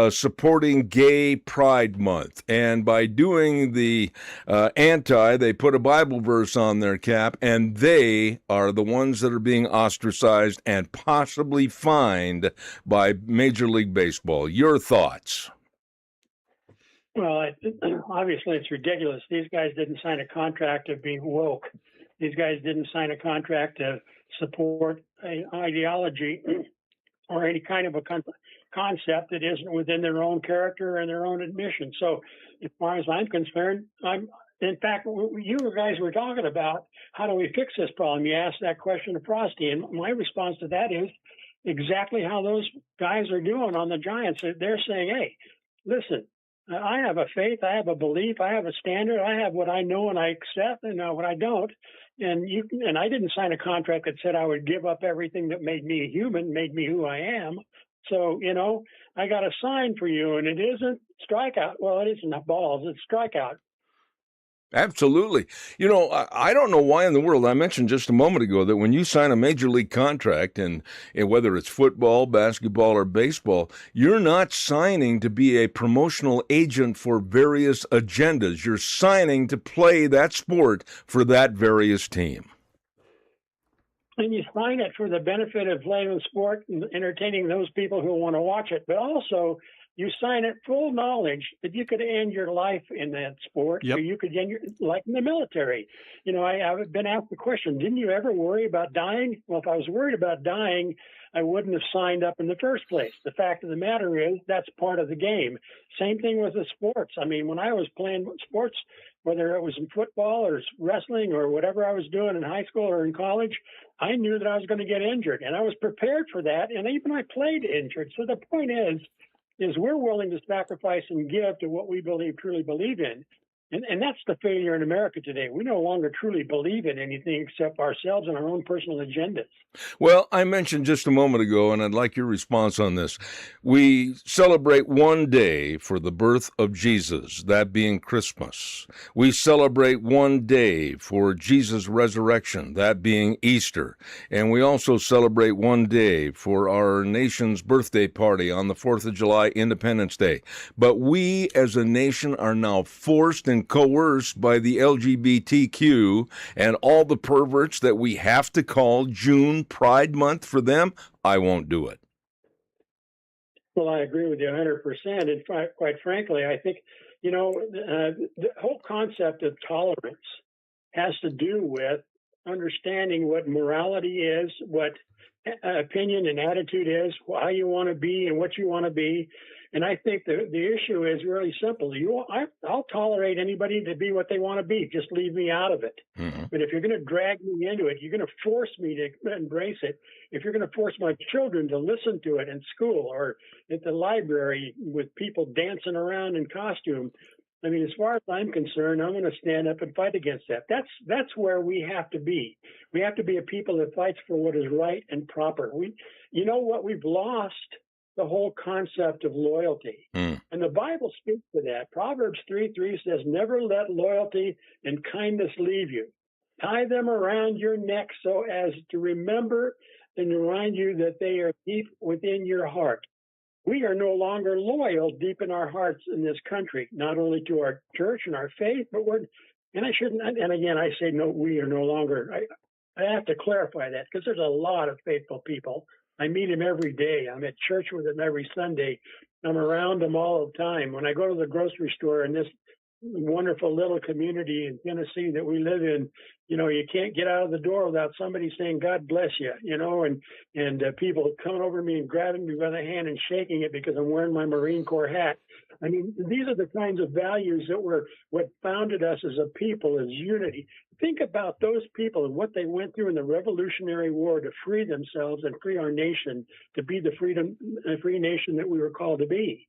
Speaker 2: supporting Gay Pride Month, and by doing the they put a Bible verse on their cap, and they are the ones that are being ostracized and possibly fined by Major League Baseball. Your thoughts?
Speaker 4: Well, obviously it's ridiculous. These guys didn't sign a contract to be woke. These guys didn't sign a contract to support an ideology or any kind of a concept that isn't within their own character and their own admission. So as far as I'm concerned, in fact, you guys were talking about how do we fix this problem. You asked that question to Frosty, and my response to that is exactly how those guys are doing on the Giants. They're saying, hey, listen, I have a faith, I have a belief, I have a standard, I have what I know and I accept, and what I don't. And I didn't sign a contract that said I would give up everything that made me a human, made me who I am. So, I got a sign for you, and it isn't strikeout. Well, it isn't balls, it's strikeout.
Speaker 2: Absolutely. I don't know why in the world, I mentioned just a moment ago that when you sign a major league contract, and whether it's football, basketball, or baseball, you're not signing to be a promotional agent for various agendas. You're signing to play that sport for that various team.
Speaker 4: And you sign it for the benefit of playing the sport and entertaining those people who want to watch it, but also you sign it full knowledge that you could end your life in that sport,
Speaker 1: Yep.
Speaker 4: or you could end like in the military. I've been asked the question, didn't you ever worry about dying? Well, if I was worried about dying, I wouldn't have signed up in the first place. The fact of the matter is that's part of the game. Same thing with the sports. I mean, when I was playing sports, whether it was in football or wrestling or whatever I was doing in high school or in college, I knew that I was going to get injured, and I was prepared for that, and even I played injured. So the point is we're willing to sacrifice and give to what we truly believe in. And that's the failure in America today. We no longer truly believe in anything except ourselves and our own personal agendas.
Speaker 2: Well, I mentioned just a moment ago, and I'd like your response on this. We celebrate one day for the birth of Jesus, that being Christmas. We celebrate one day for Jesus' resurrection, that being Easter. And we also celebrate one day for our nation's birthday party on the 4th of July, Independence Day. But we as a nation are now forced and coerced by the LGBTQ and all the perverts that we have to call June Pride Month for them. I won't do it.
Speaker 4: Well, I agree with you 100%. And quite frankly, I think, the whole concept of tolerance has to do with understanding what morality is, what opinion and attitude is, how you want to be and what you want to be. And I think the issue is really simple. I'll tolerate anybody to be what they want to be. Just leave me out of it. Mm-hmm. But if you're going to drag me into it, you're going to force me to embrace it. If you're going to force my children to listen to it in school or at the library with people dancing around in costume, I mean, as far as I'm concerned, I'm going to stand up and fight against that. That's where we have to be. We have to be a people that fights for what is right and proper. We've lost the whole concept of loyalty. And the Bible speaks to that. Proverbs 3:3 says, never let loyalty and kindness leave you. Tie them around your neck so as to remember and remind you that they are deep within your heart. We are no longer loyal deep in our hearts in this country, not only to our church and our faith, but I say no, we are no longer. I have to clarify that because there's a lot of faithful people. I meet him every day. I'm at church with him every Sunday. I'm around him all the time. When I go to the grocery store in this wonderful little community in Tennessee that we live in, you can't get out of the door without somebody saying, God bless you, and people coming over to me and grabbing me by the hand and shaking it because I'm wearing my Marine Corps hat. I mean, these are the kinds of values that were what founded us as a people, as unity. Think about those people and what they went through in the Revolutionary War to free themselves and free our nation to be the free nation that we were called to be.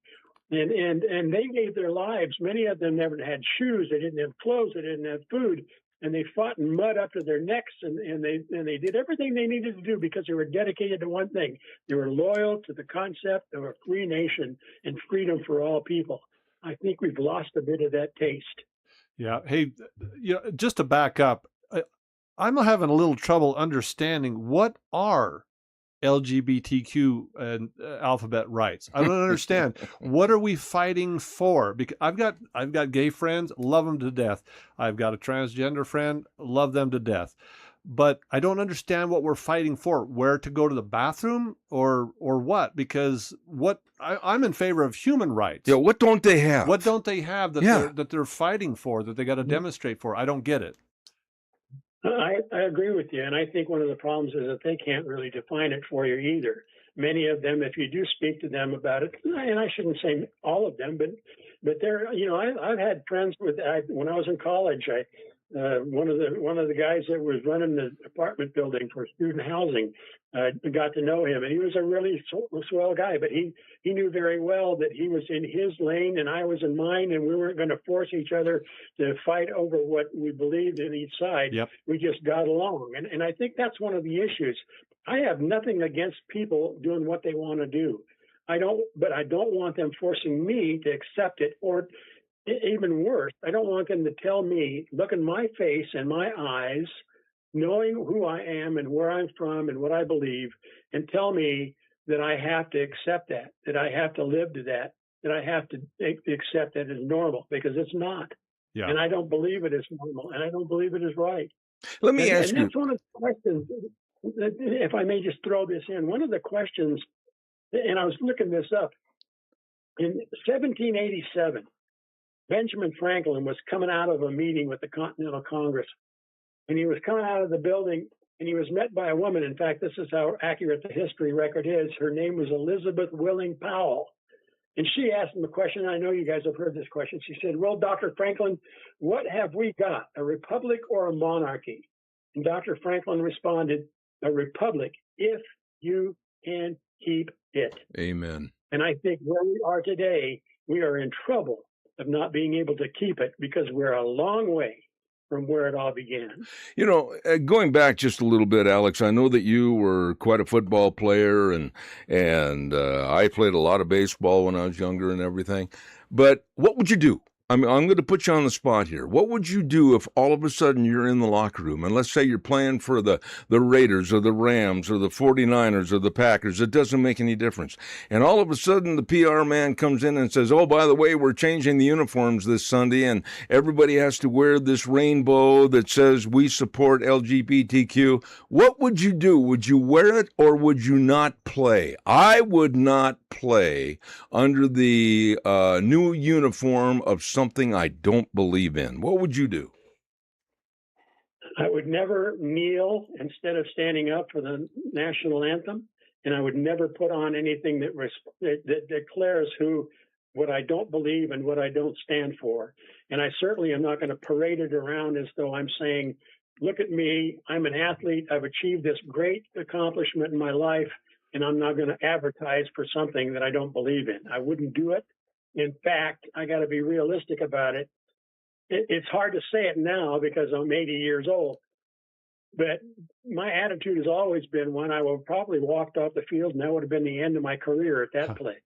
Speaker 4: And they gave their lives. Many of them never had shoes. They didn't have clothes. They didn't have food. And they fought in mud up to their necks. And they did everything they needed to do because they were dedicated to one thing. They were loyal to the concept of a free nation and freedom for all people. I think we've lost a bit of that taste.
Speaker 1: Yeah. Hey, just to back up, I'm having a little trouble understanding what are LGBTQ and alphabet rights. I don't understand. What are we fighting for? Because I've got gay friends, love them to death. I've got a transgender friend, love them to death. But I don't understand what we're fighting for. Where to go to the bathroom or what? Because I'm in favor of human rights.
Speaker 2: Yeah, what don't they have?
Speaker 1: What don't they have that they're fighting for, that they got to demonstrate for? I don't get it.
Speaker 4: I agree with you, and I think one of the problems is that they can't really define it for you either. Many of them, if you do speak to them about it, and I shouldn't say all of them, but they're, I've had friends when I was in college. One of the guys that was running the apartment building for student housing, got to know him, and he was a really swell guy. But he knew very well that he was in his lane and I was in mine, and we weren't going to force each other to fight over what we believed in each side.
Speaker 1: Yep.
Speaker 4: We just got along, and I think that's one of the issues. I have nothing against people doing what they want to do. But I don't want them forcing me to accept it, or even worse, I don't want them to tell me, look in my face and my eyes, knowing who I am and where I'm from and what I believe, and tell me that I have to accept that I have to live to that I have to accept that as normal, because it's not.
Speaker 1: Yeah.
Speaker 4: And I don't believe it is normal, and I don't believe it is right.
Speaker 2: Let me ask you.
Speaker 4: And that's one of the questions, if I may just throw this in, one of the questions, and I was looking this up, in 1787, Benjamin Franklin was coming out of a meeting with the Continental Congress, and he was coming out of the building, and he was met by a woman. In fact, this is how accurate the history record is. Her name was Elizabeth Willing Powell, and she asked him a question. I know you guys have heard this question. She said, well, Dr. Franklin, what have we got, a republic or a monarchy? And Dr. Franklin responded, a republic, if you can keep it.
Speaker 2: Amen.
Speaker 4: And I think where we are today, we are in trouble of not being able to keep it, because we're a long way from where it all began.
Speaker 2: Going back just a little bit, Alex, I know that you were quite a football player, and I played a lot of baseball when I was younger and everything. But what would you do? I mean, I'm going to put you on the spot here. What would you do if all of a sudden you're in the locker room, and let's say you're playing for the Raiders or the Rams or the 49ers or the Packers? It doesn't make any difference. And all of a sudden the PR man comes in and says, oh, by the way, we're changing the uniforms this Sunday, and everybody has to wear this rainbow that says we support LGBTQ. What would you do? Would you wear it, or would you not play? I would not play under the new uniform of something I don't believe in. What would you do?
Speaker 4: I would never kneel instead of standing up for the national anthem, and I would never put on anything that declares what I don't believe and what I don't stand for. And I certainly am not going to parade it around as though I'm saying, look at me, I'm an athlete, I've achieved this great accomplishment in my life, and I'm not going to advertise for something that I don't believe in. I wouldn't do it. In fact, I got to be realistic about it. It's hard to say it now because I'm 80 years old, but my attitude has always been one: I would probably walked off the field, and that would have been the end of my career at that place.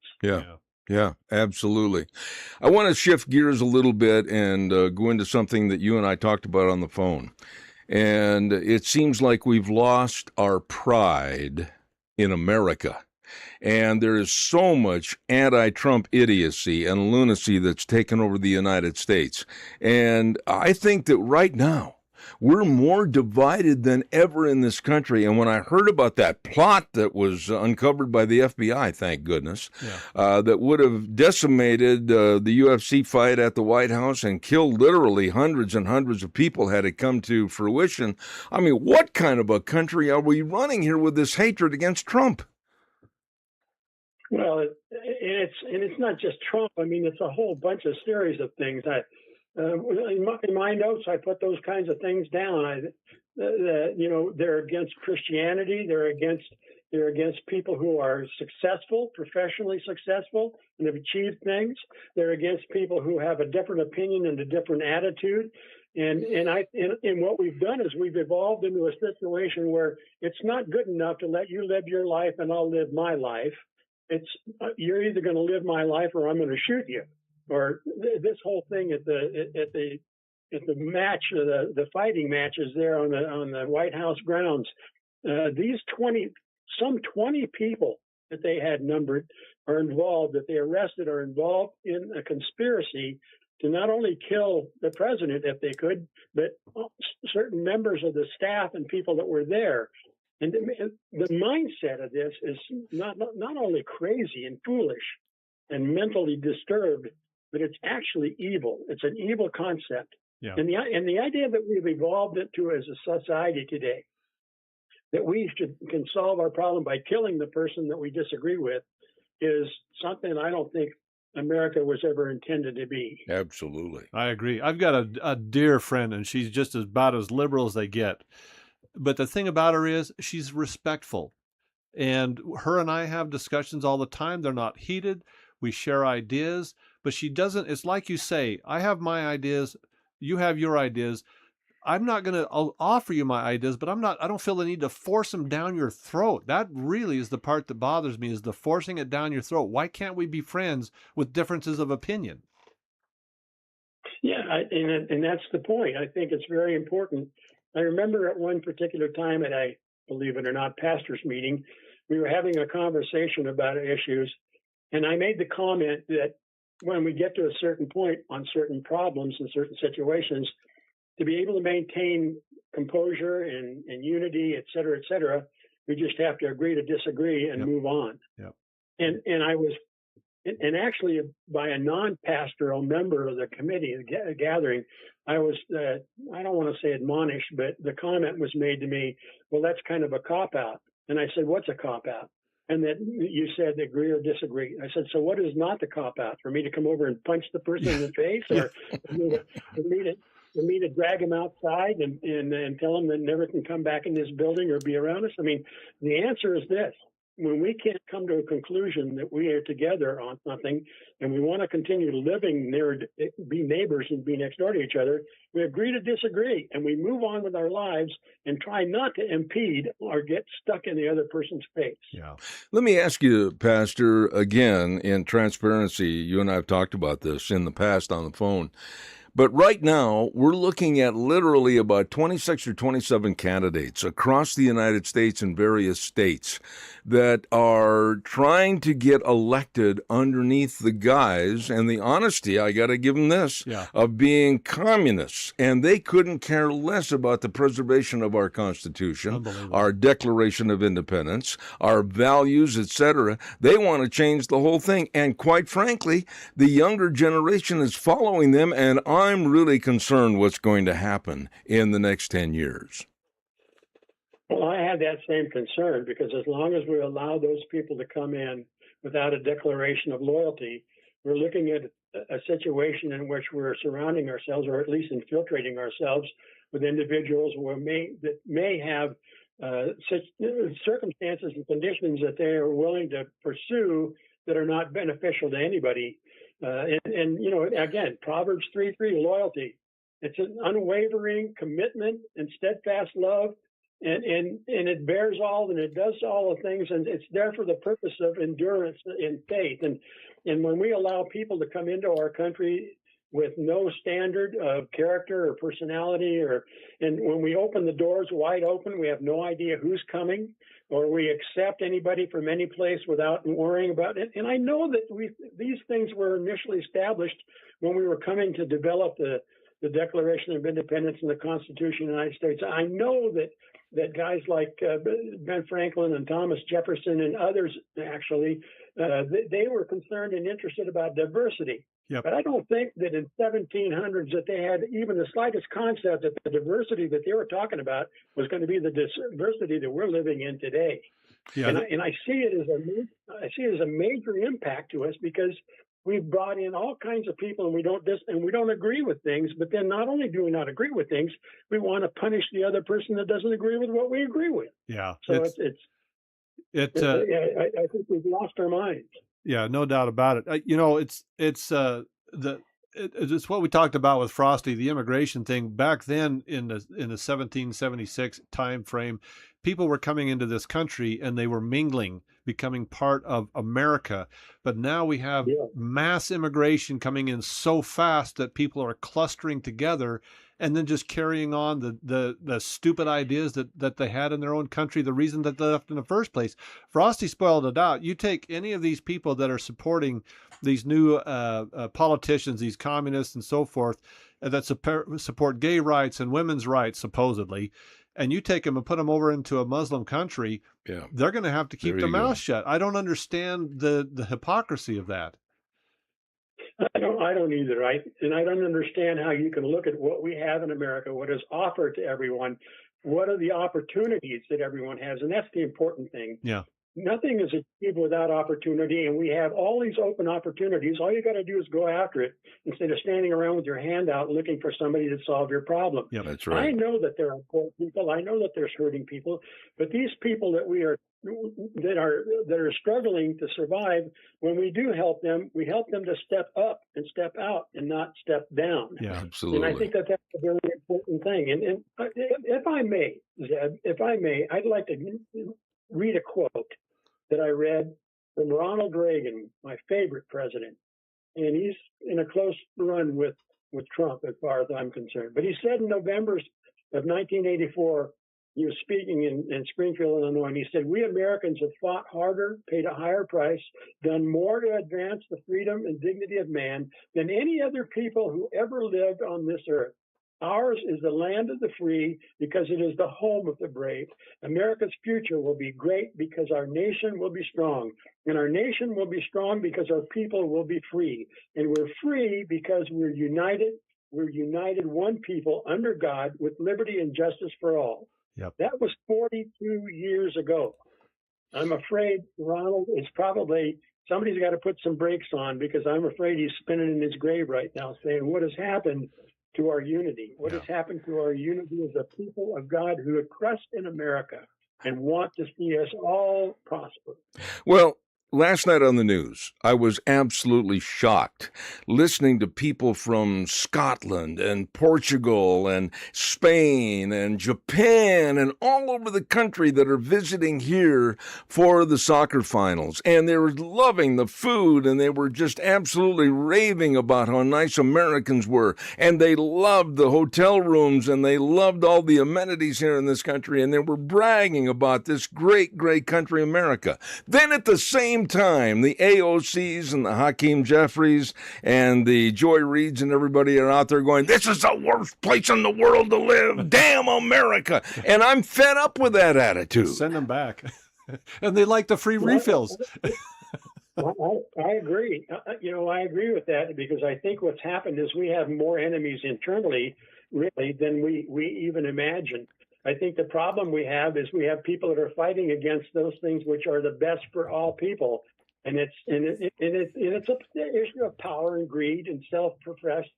Speaker 2: Yeah, absolutely. I want to shift gears a little bit and go into something that you and I talked about on the phone. And it seems like we've lost our pride in America. And there is so much anti-Trump idiocy and lunacy that's taken over the United States. And I think that right now We're more divided than ever in this country. And when I heard about that plot that was uncovered by the FBI, thank goodness, that would have decimated the UFC fight at the White House and killed literally hundreds and hundreds of people had it come to fruition. I mean, what kind of a country are we running here with this hatred against Trump?
Speaker 4: Well, it's not just Trump. I mean, it's a whole bunch of series of things. In my notes, I put those kinds of things down. They're against Christianity. They're against people who are successful, professionally successful, and have achieved things. They're against people who have a different opinion and a different attitude. And what we've done is we've evolved into a situation where it's not good enough to let you live your life and I'll live my life. It's you're either going to live my life or I'm going to shoot you. Or this whole thing at the match, the fighting matches there on the White House grounds. These 20 people that they had numbered are involved, that they arrested, are involved in a conspiracy to not only kill the president if they could, but certain members of the staff and people that were there. And the mindset of this is not only crazy and foolish and mentally disturbed, but it's actually evil. It's an evil concept.
Speaker 1: Yeah.
Speaker 4: And the idea that we've evolved into as a society today, that we can solve our problem by killing the person that we disagree with, is something I don't think America was ever intended to be.
Speaker 2: Absolutely.
Speaker 1: I agree. I've got a dear friend, and she's just about as liberal as they get. But the thing about her is she's respectful. And her and I have discussions all the time. They're not heated. We share ideas. But she doesn't, it's like you say, I have my ideas, you have your ideas. I'm not going to, I'll offer you my ideas, but I don't feel the need to force them down your throat. That really is the part that bothers me, is the forcing it down your throat. Why can't we be friends with differences of opinion?
Speaker 4: Yeah, and that's the point. I think it's very important. I remember at one particular time at a, believe it or not, pastor's meeting, we were having a conversation about issues, and I made the comment that when we get to a certain point on certain problems and certain situations, to be able to maintain composure and unity, et cetera, we just have to agree to disagree and move on.
Speaker 1: Yep.
Speaker 4: And I was, and actually by a non-pastoral member of the committee gathering, I was, I don't want to say admonished, but the comment was made to me, well, that's kind of a cop-out. And I said, what's a cop-out? And that you said agree or disagree. I said, so what is not the cop-out? For me to come over and punch the person in the face, or for me to drag him outside and tell him that never can come back in this building or be around us? I mean, the answer is this. When we can't come to a conclusion that we are together on something and we want to continue living near, be neighbors and be next door to each other, we agree to disagree and we move on with our lives and try not to impede or get stuck in the other person's face.
Speaker 1: Yeah.
Speaker 2: Let me ask you, Pastor, again, in transparency, you and I have talked about this in the past on the phone. But right now, we're looking at literally about 26 or 27 candidates across the United States and various states that are trying to get elected underneath the guise and the honesty, I got to give them this, of being communists. And they couldn't care less about the preservation of our Constitution, our Declaration of Independence, our values, etc. They want to change the whole thing. And quite frankly, the younger generation is following them, and I'm really concerned what's going to happen in the next 10 years.
Speaker 4: Well, I had that same concern, because as long as we allow those people to come in without a declaration of loyalty, we're looking at a situation in which we're surrounding ourselves, or at least infiltrating ourselves, with individuals that may have such circumstances and conditions that they are willing to pursue that are not beneficial to anybody. And you know, again, Proverbs 3:3, loyalty. It's an unwavering commitment and steadfast love, and it bears all and it does all the things, and it's there for the purpose of endurance and faith. And when we allow people to come into our country with no standard of character or personality, and when we open the doors wide open, we have no idea who's coming, or we accept anybody from any place without worrying about it. And I know that these things were initially established when we were coming to develop the the Declaration of Independence and the Constitution of the United States. I know that guys like Ben Franklin and Thomas Jefferson and others, actually, they were concerned and interested about diversity.
Speaker 1: Yep.
Speaker 4: But I don't think that in 1700s that they had even the slightest concept that the diversity that they were talking about was going to be the diversity that we're living in today.
Speaker 1: Yeah.
Speaker 4: And I see it as a major impact to us, because we've brought in all kinds of people, and we don't agree with things. But then not only do we not agree with things, we want to punish the other person that doesn't agree with what we agree with.
Speaker 1: Yeah.
Speaker 4: So I think we've lost our minds.
Speaker 1: Yeah, no doubt about it. It's what we talked about with Frosty, the immigration thing. Back then in the 1776 time frame, people were coming into this country and they were mingling, becoming part of America. But now we have mass immigration coming in so fast that people are clustering together and then just carrying on the stupid ideas that they had in their own country, the reason that they left in the first place. Frosty spelled it out. You take any of these people that are supporting these new politicians, these communists and so forth, that support gay rights and women's rights, supposedly, and you take them and put them over into a Muslim country, they're going to have to keep their mouth shut. I don't understand the hypocrisy of that.
Speaker 4: I don't either. I don't understand how you can look at what we have in America, what is offered to everyone, what are the opportunities that everyone has, and that's the important thing.
Speaker 1: Yeah.
Speaker 4: Nothing is achieved without opportunity, and we have all these open opportunities. All you got to do is go after it instead of standing around with your hand out looking for somebody to solve your problem.
Speaker 1: Yeah,
Speaker 2: that's right.
Speaker 4: I know that there are poor people. I know that there's hurting people, but these people that are struggling to survive, when we do help them, we help them to step up and step out and not step down.
Speaker 1: Yeah,
Speaker 2: absolutely.
Speaker 4: And I think that that's a very important thing. And if I may, Zeb, I'd like to read a quote that I read from Ronald Reagan, my favorite president. And he's in a close run with Trump as far as I'm concerned. But he said in November of 1984, he was speaking in Springfield, Illinois, and he said, "We Americans have fought harder, paid a higher price, done more to advance the freedom and dignity of man than any other people who ever lived on this earth. Ours is the land of the free because it is the home of the brave. America's future will be great because our nation will be strong. And our nation will be strong because our people will be free. And we're free because we're united. We're united, one people under God with liberty and justice for all."
Speaker 1: Yep.
Speaker 4: That was 42 years ago. I'm afraid Ronald is probably, somebody's got to put some brakes on, because I'm afraid he's spinning in his grave right now saying, what has happened to our unity? What has happened to our unity as a people of God who have trust in America and want to see us all prosper?
Speaker 2: Well, last night on the news, I was absolutely shocked listening to people from Scotland and Portugal and Spain and Japan and all over the country that are visiting here for the soccer finals. And they were loving the food, and they were just absolutely raving about how nice Americans were. And they loved the hotel rooms, and they loved all the amenities here in this country. And they were bragging about this great, great country, America. Then at the same time, the AOCs and the Hakeem Jeffries and the Joy Reids and everybody are out there going, "This is the worst place in the world to live. Damn America." And I'm fed up with that attitude.
Speaker 1: Send them back. And they like the free refills.
Speaker 4: I agree. I agree with that, because I think what's happened is we have more enemies internally, really, than we even imagine. I think the problem we have is we have people that are fighting against those things which are the best for all people, and it's an issue of power and greed and self-professed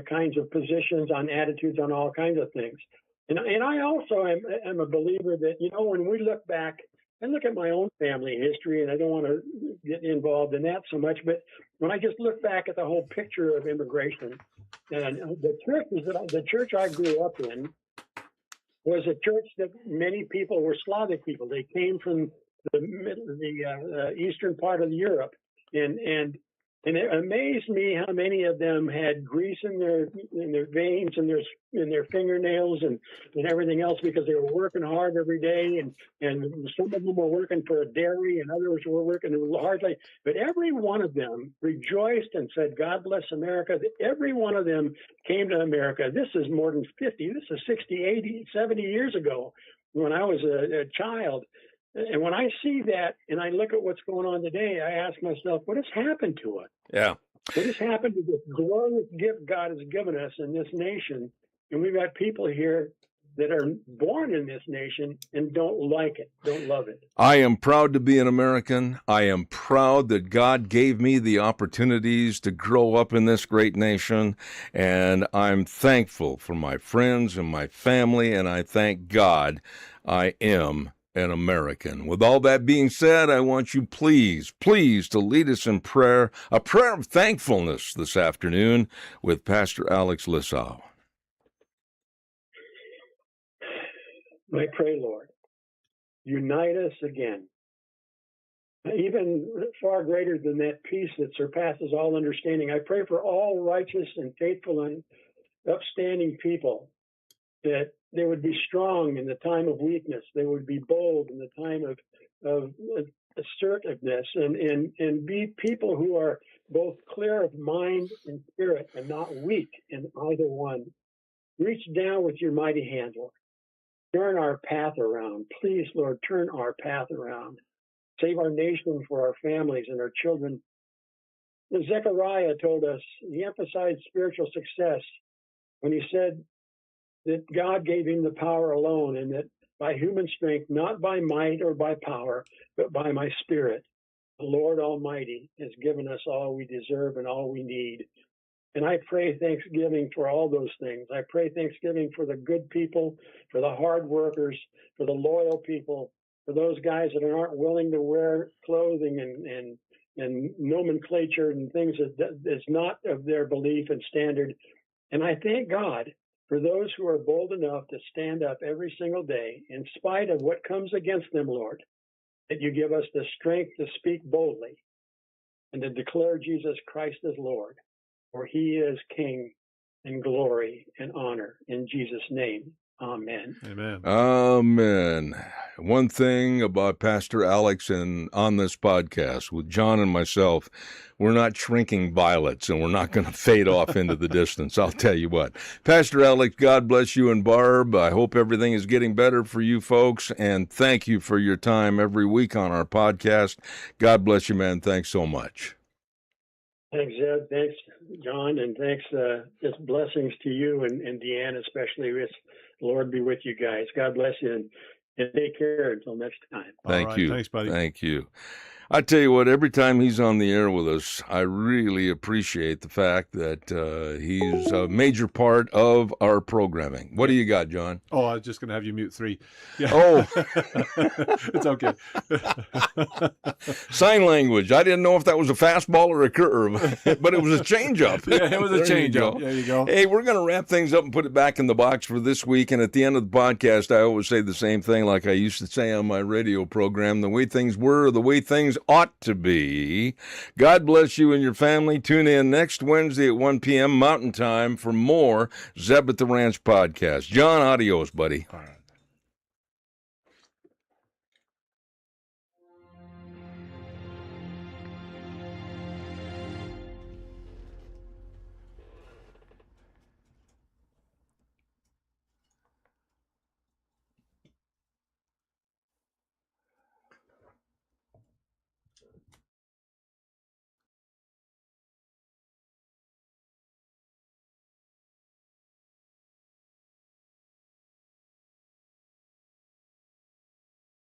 Speaker 4: kinds of positions on attitudes on all kinds of things. And I also am a believer that, when we look back and look at my own family history, and I don't want to get involved in that so much, but when I just look back at the whole picture of immigration, and the church I grew up in was a church that many people were Slavic people. They came from the eastern part of Europe, and And it amazed me how many of them had grease in their veins and their fingernails and everything else, because they were working hard every day, and some of them were working for a dairy and others were working hardly. But every one of them rejoiced and said, "God bless America." Every one of them came to America. This is more than 50. This is 60, 80, 70 years ago when I was a child. And when I see that and I look at what's going on today, I ask myself, what has happened to us?
Speaker 2: Yeah.
Speaker 4: What has happened to this glorious gift God has given us in this nation? And we've got people here that are born in this nation and don't like it, don't love it.
Speaker 2: I am proud to be an American. I am proud that God gave me the opportunities to grow up in this great nation. And I'm thankful for my friends and my family. And I thank God I am an American. With all that being said, I want you please to lead us in prayer, a prayer of thankfulness this afternoon with Pastor Alex Lissow.
Speaker 4: I pray, Lord, unite us again, even far greater than that peace that surpasses all understanding. I pray for all righteous and faithful and upstanding people, that they would be strong in the time of weakness. They would be bold in the time of assertiveness, and be people who are both clear of mind and spirit and not weak in either one. Reach down with your mighty hand, Lord. Turn our path around. Please, Lord, turn our path around. Save our nation for our families and our children. Zechariah told us, he emphasized spiritual success when he said that God gave him the power alone, and that by human strength, not by might or by power, but by my spirit, the Lord Almighty has given us all we deserve and all we need. And I pray thanksgiving for all those things. I pray thanksgiving for the good people, for the hard workers, for the loyal people, for those guys that aren't willing to wear clothing and nomenclature and things that is not of their belief and standard. And I thank God for those who are bold enough to stand up every single day, in spite of what comes against them, Lord, that you give us the strength to speak boldly and to declare Jesus Christ as Lord, for he is King in glory and honor. In Jesus' name, amen.
Speaker 1: Amen.
Speaker 2: Amen. One thing about Pastor Alex and on this podcast with John and myself, we're not shrinking violets, and we're not going to fade off into the distance. I'll tell you what. Pastor Alex, God bless you and Barb. I hope everything is getting better for you folks, and thank you for your time every week on our podcast. God bless you, man. Thanks so much.
Speaker 4: Thanks, Ed. Thanks, John. And thanks, just blessings to you and Deanne, especially. The Lord be with you guys. God bless you, and take care until next time.
Speaker 2: Thank you.
Speaker 1: Thanks, buddy.
Speaker 2: Thank you. I tell you what, every time he's on the air with us, I really appreciate the fact that he's a major part of our programming. What do you got, John?
Speaker 1: Oh, I was just going to have you mute 3. Yeah.
Speaker 2: Oh.
Speaker 1: It's okay.
Speaker 2: Sign language. I didn't know if that was a fastball or a curve, but it was a changeup.
Speaker 1: Yeah, it was a
Speaker 2: There you
Speaker 1: changeup.
Speaker 2: go.
Speaker 1: There you go.
Speaker 2: Hey, we're going to wrap things up and put it back in the box for this week. And at the end of the podcast, I always say the same thing like I used to say on my radio program: the way things were, the way things ought to be. God bless you and your family. Tune in next Wednesday at 1 p.m. Mountain Time for more Zeb at the Ranch podcast. John, adios, buddy.
Speaker 1: All right.